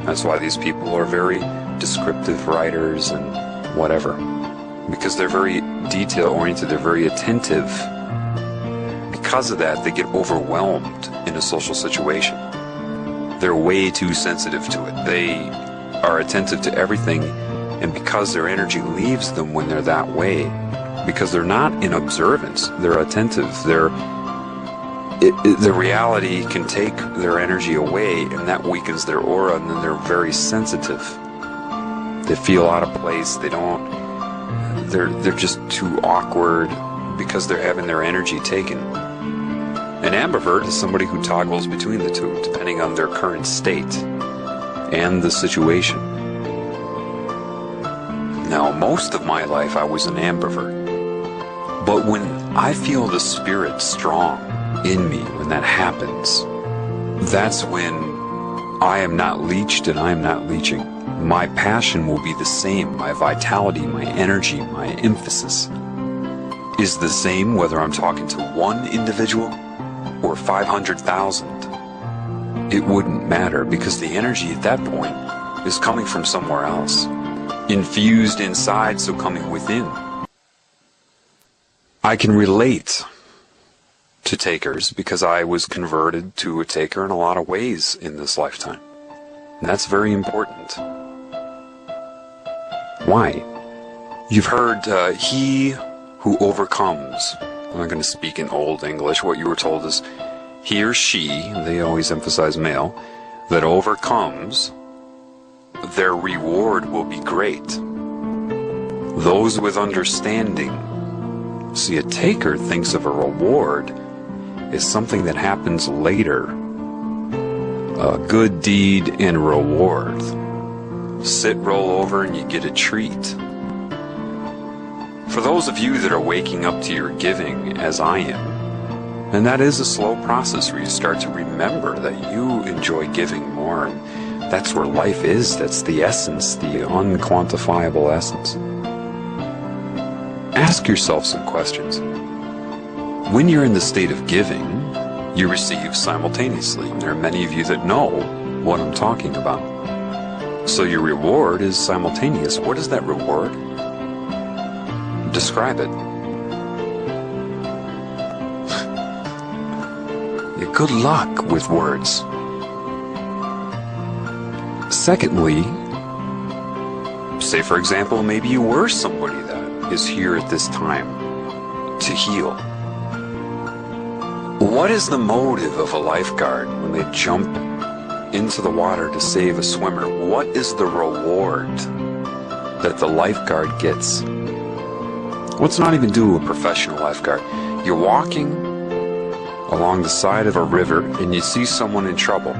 that's why these people are very descriptive writers and whatever. Because they're very detail-oriented, they're very attentive. Because of that, they get overwhelmed in a social situation. They're way too sensitive to it. They are attentive to everything, and because their energy leaves them when they're that way, because they're not in observance, they're attentive, the reality can take their energy away, and that weakens their aura, and then they're very sensitive. They feel out of place, they're just too awkward because they're having their energy taken. An ambivert is somebody who toggles between the two, depending on their current state and the situation. Now, most of my life I was an ambivert. But when I feel the spirit strong in me, when that happens, that's when I am not leeched and I am not leeching. My passion will be the same. My vitality, my energy, my emphasis is the same whether I'm talking to one individual or 500,000. It wouldn't matter because the energy at that point is coming from somewhere else. Infused inside, so coming within. I can relate to takers because I was converted to a taker in a lot of ways in this lifetime. And that's very important. Why? You've heard, he who overcomes. I'm not going to speak in Old English. What you were told is, he or she, they always emphasize male, that overcomes, their reward will be great. Those with understanding. See, a taker thinks of a reward as something that happens later. A good deed and reward. Sit, roll over, and you get a treat. For those of you that are waking up to your giving, as I am, and that is a slow process where you start to remember that you enjoy giving more, and that's where life is. That's the essence, the unquantifiable essence. Ask yourself some questions. When you're in the state of giving, you receive simultaneously. There are many of you that know what I'm talking about. So your reward is simultaneous. What is that reward? Describe it. Yeah, good luck with words. Secondly, say for example, maybe you were somebody that is here at this time to heal. What is the motive of a lifeguard when they jump into the water to save a swimmer? What is the reward that the lifeguard gets? Let's not even do a professional lifeguard. You're walking along the side of a river and you see someone in trouble.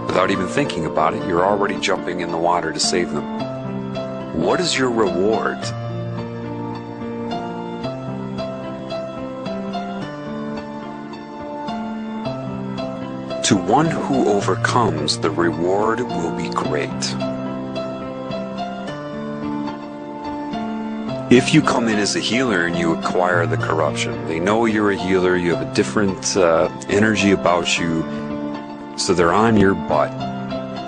Without even thinking about it, you're already jumping in the water to save them. What is your reward? To one who overcomes, the reward will be great. If you come in as a healer and you acquire the corruption, they know you're a healer, you have a different energy about you, so they're on your butt.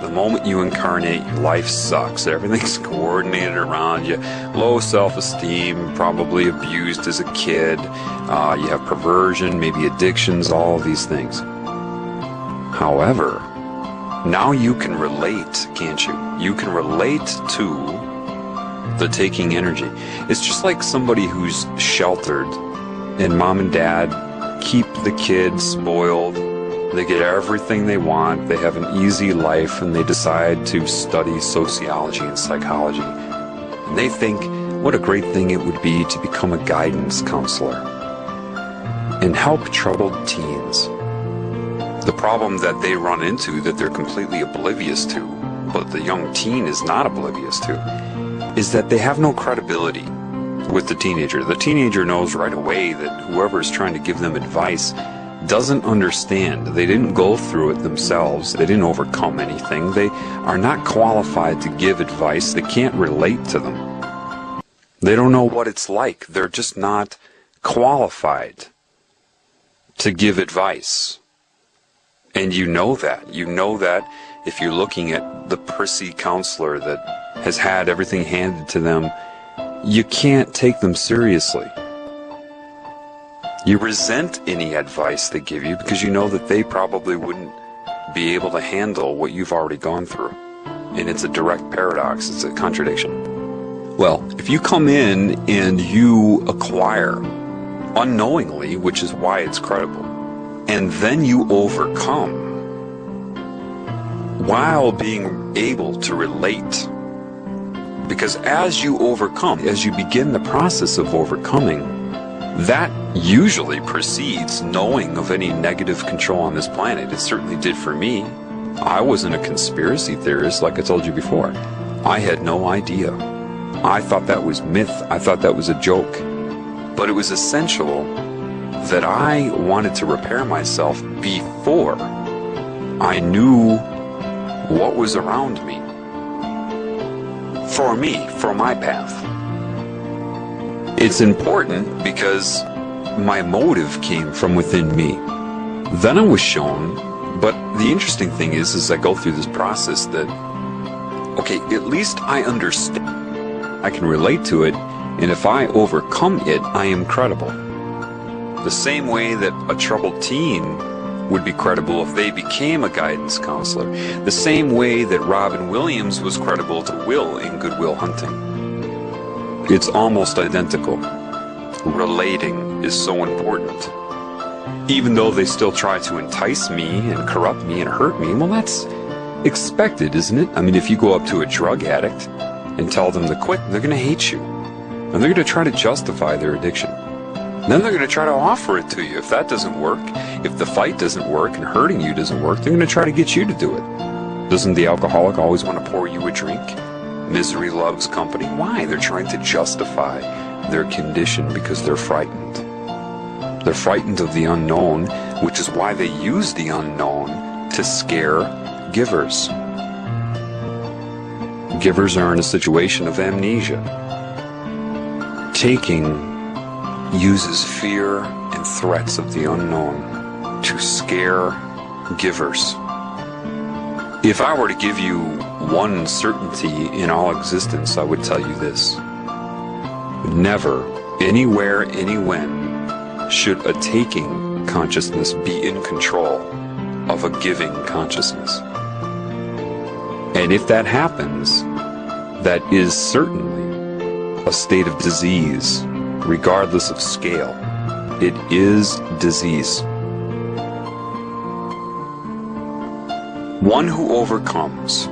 The moment you incarnate, your life sucks. Everything's coordinated around you. Low self-esteem, probably abused as a kid. You have perversion, maybe addictions, all of these things. However, now you can relate, can't you? You can relate to the taking energy. It's just like somebody who's sheltered and mom and dad keep the kids spoiled. They get everything they want. They have an easy life and they decide to study sociology and psychology. And they think What a great thing it would be to become a guidance counselor and help troubled teens. The problem that they run into that they're completely oblivious to, but the young teen is not oblivious to, is that they have no credibility with the teenager. The teenager knows right away that whoever is trying to give them advice doesn't understand. They didn't go through it themselves. They didn't overcome anything. They are not qualified to give advice. They can't relate to them. They don't know what it's like. They're just not qualified to give advice. And you know that. You know that if you're looking at the prissy counselor that has had everything handed to them, you can't take them seriously. You resent any advice they give you because you know that they probably wouldn't be able to handle what you've already gone through. And it's a direct paradox. It's a contradiction. Well, if you come in and you acquire unknowingly, which is why it's credible, and then you overcome while being able to relate, because as you overcome, as you begin the process of overcoming, that usually precedes knowing of any negative control on this planet. It certainly did for me. I wasn't a conspiracy theorist like I told you before. I had no idea. I thought that was myth. I thought that was a joke. But it was essential that I wanted to repair myself before I knew what was around me. For me, for my path. It's important because my motive came from within me. Then I was shown, but the interesting thing is I go through this process that, okay, at least I understand. I can relate to it, and if I overcome it, I am credible. The same way that a troubled teen would be credible if they became a guidance counselor. The same way that Robin Williams was credible to Will in Good Will Hunting. It's almost identical. Relating is so important. Even though they still try to entice me and corrupt me and hurt me, well, that's expected, isn't it? I mean, if you go up to a drug addict and tell them to quit, they're going to hate you. And they're going to try to justify their addiction. Then they're going to try to offer it to you. If that doesn't work, if the fight doesn't work and hurting you doesn't work, they're going to try to get you to do it. Doesn't the alcoholic always want to pour you a drink? Misery loves company. Why? They're trying to justify their condition because they're frightened. They're frightened of the unknown, which is why they use the unknown to scare givers. Givers are in a situation of amnesia. Taking uses fear and threats of the unknown to scare givers. If I were to give you one certainty in all existence, I would tell you this. Never, anywhere, anywhen, should a taking consciousness be in control of a giving consciousness. And if that happens, that is certainly a state of disease, regardless of scale. It is disease. One who overcomes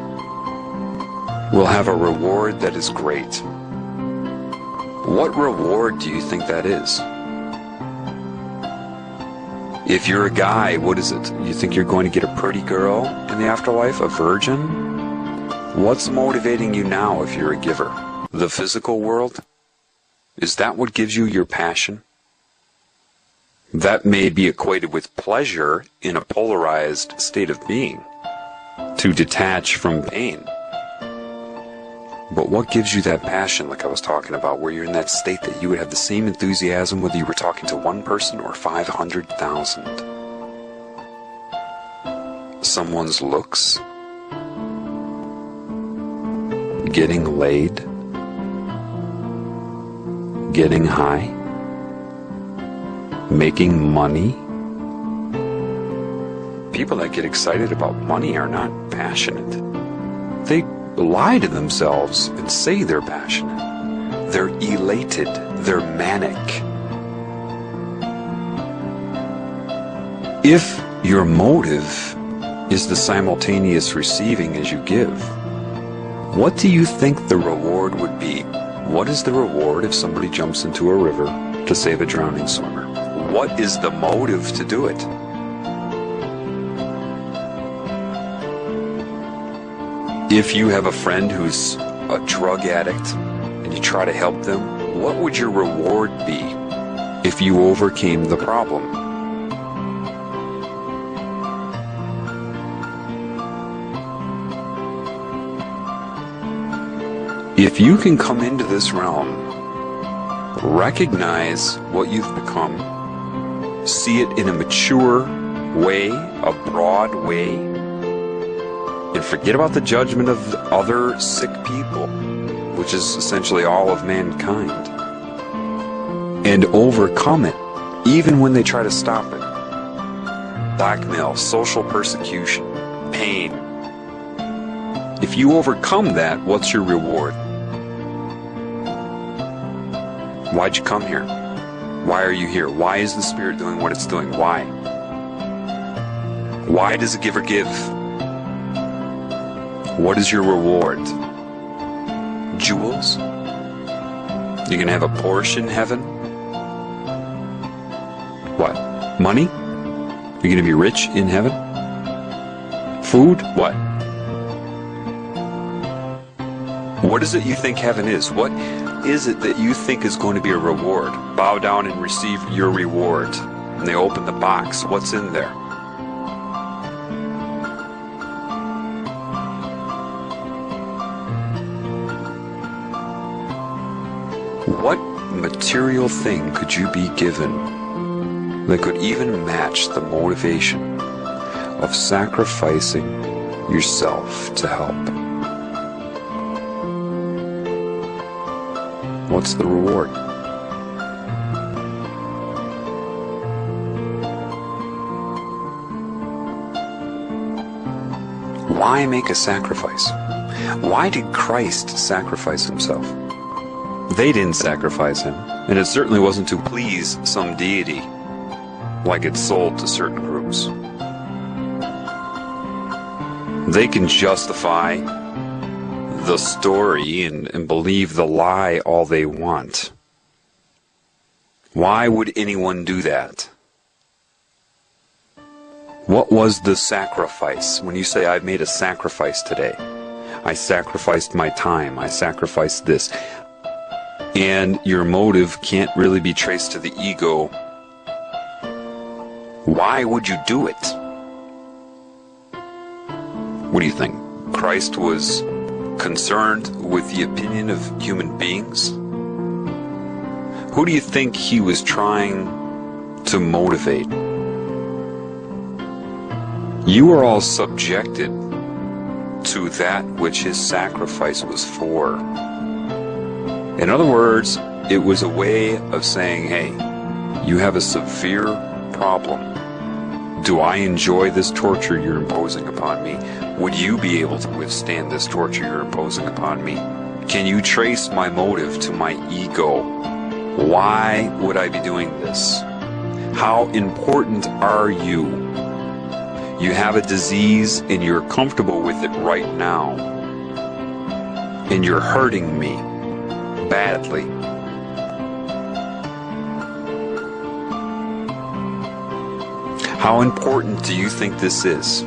will have a reward that is great. What reward do you think that is? If you're a guy, what is it? You think you're going to get a pretty girl in the afterlife, a virgin? What's motivating you now if you're a giver? The physical world? Is that what gives you your passion? That may be equated with pleasure in a polarized state of being, to detach from pain. But what gives you that passion, like I was talking about, where you're in that state that you would have the same enthusiasm whether you were talking to one person or 500,000? Someone's looks, getting laid, getting high, making money. People that get excited about money are not passionate. They lie to themselves and say they're passionate. They're elated. They're manic. If your motive is the simultaneous receiving as you give, what do you think the reward would be? What is the reward if somebody jumps into a river to save a drowning swimmer? What is the motive to do it? If you have a friend who's a drug addict and you try to help them, what would your reward be if you overcame the problem? If you can come into this realm, recognize what you've become, see it in a mature way, a broad way, and forget about the judgment of other sick people, which is essentially all of mankind, and overcome it, even when they try to stop it. Blackmail, social persecution, pain. If you overcome that, what's your reward? Why'd you come here? Why are you here? Why is the Spirit doing what it's doing? Why? Why does a giver give? What is your reward? Jewels? You can have a Porsche in heaven? What? Money? You're going to be rich in heaven? Food? What? What is it you think heaven is? What is it that you think is going to be a reward? Bow down and receive your reward. And they open the box. What's in there? What material thing could you be given that could even match the motivation of sacrificing yourself to help? What's the reward? Why make a sacrifice? Why did Christ sacrifice himself? They didn't sacrifice him, and it certainly wasn't to please some deity, like it's sold to certain groups. They can justify the story and believe the lie all they want. Why would anyone do that? What was the sacrifice? When you say, I've made a sacrifice today, I sacrificed my time, I sacrificed this, and your motive can't really be traced to the ego, why would you do it? What do you think? Christ was concerned with the opinion of human beings? Who do you think he was trying to motivate? You are all subjected to that which his sacrifice was for. In other words, it was a way of saying, hey, you have a severe problem. Do I enjoy this torture you're imposing upon me? Would you be able to withstand this torture you're imposing upon me? Can you trace my motive to my ego? Why would I be doing this? How important are you? You have a disease and you're comfortable with it right now. And you're hurting me badly. How important do you think this is?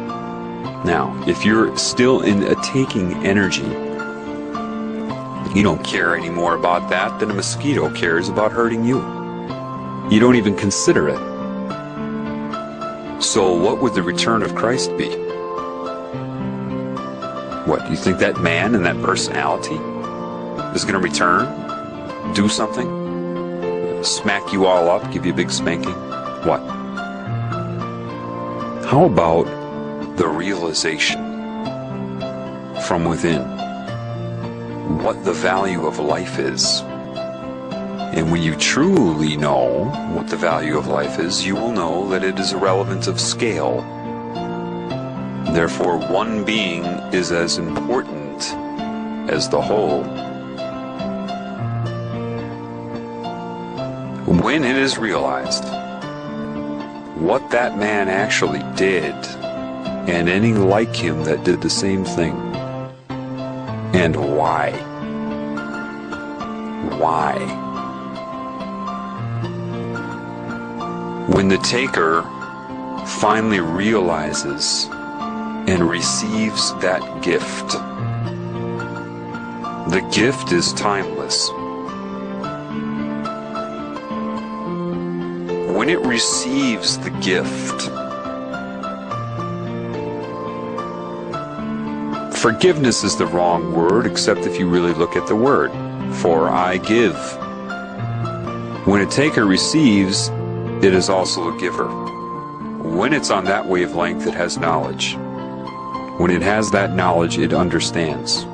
Now, if you're still in a taking energy, you don't care anymore about that than a mosquito cares about hurting you. You don't even consider it. So what would the return of Christ be? What, you think that man and that personality is going to return? Do something? Smack you all up? Give you a big spanking? What? How about the realization from within what the value of life is? And when you truly know what the value of life is, you will know that it is irrelevant of scale. Therefore, one being is as important as the whole. When it is realized what that man actually did, and any like him that did the same thing, and why. why. When the taker finally realizes and receives that gift, the gift is timeless. When it receives the gift, forgiveness is the wrong word, except if you really look at the word. For I give. When a taker receives, it is also a giver. When it's on that wavelength, it has knowledge. When it has that knowledge, it understands.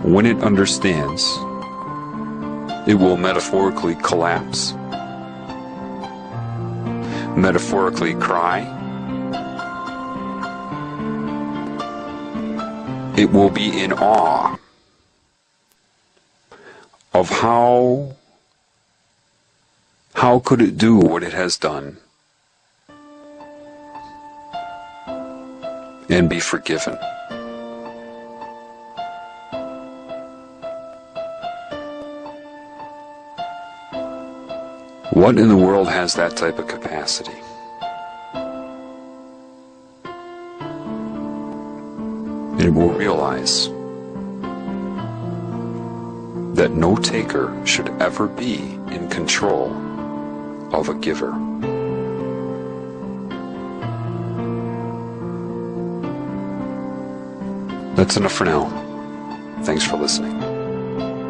When it understands, it will metaphorically collapse. Metaphorically cry. It will be in awe of how could it do what it has done and be forgiven. What in the world has that type of capacity? It will realize that no taker should ever be in control of a giver. That's enough for now. Thanks for listening.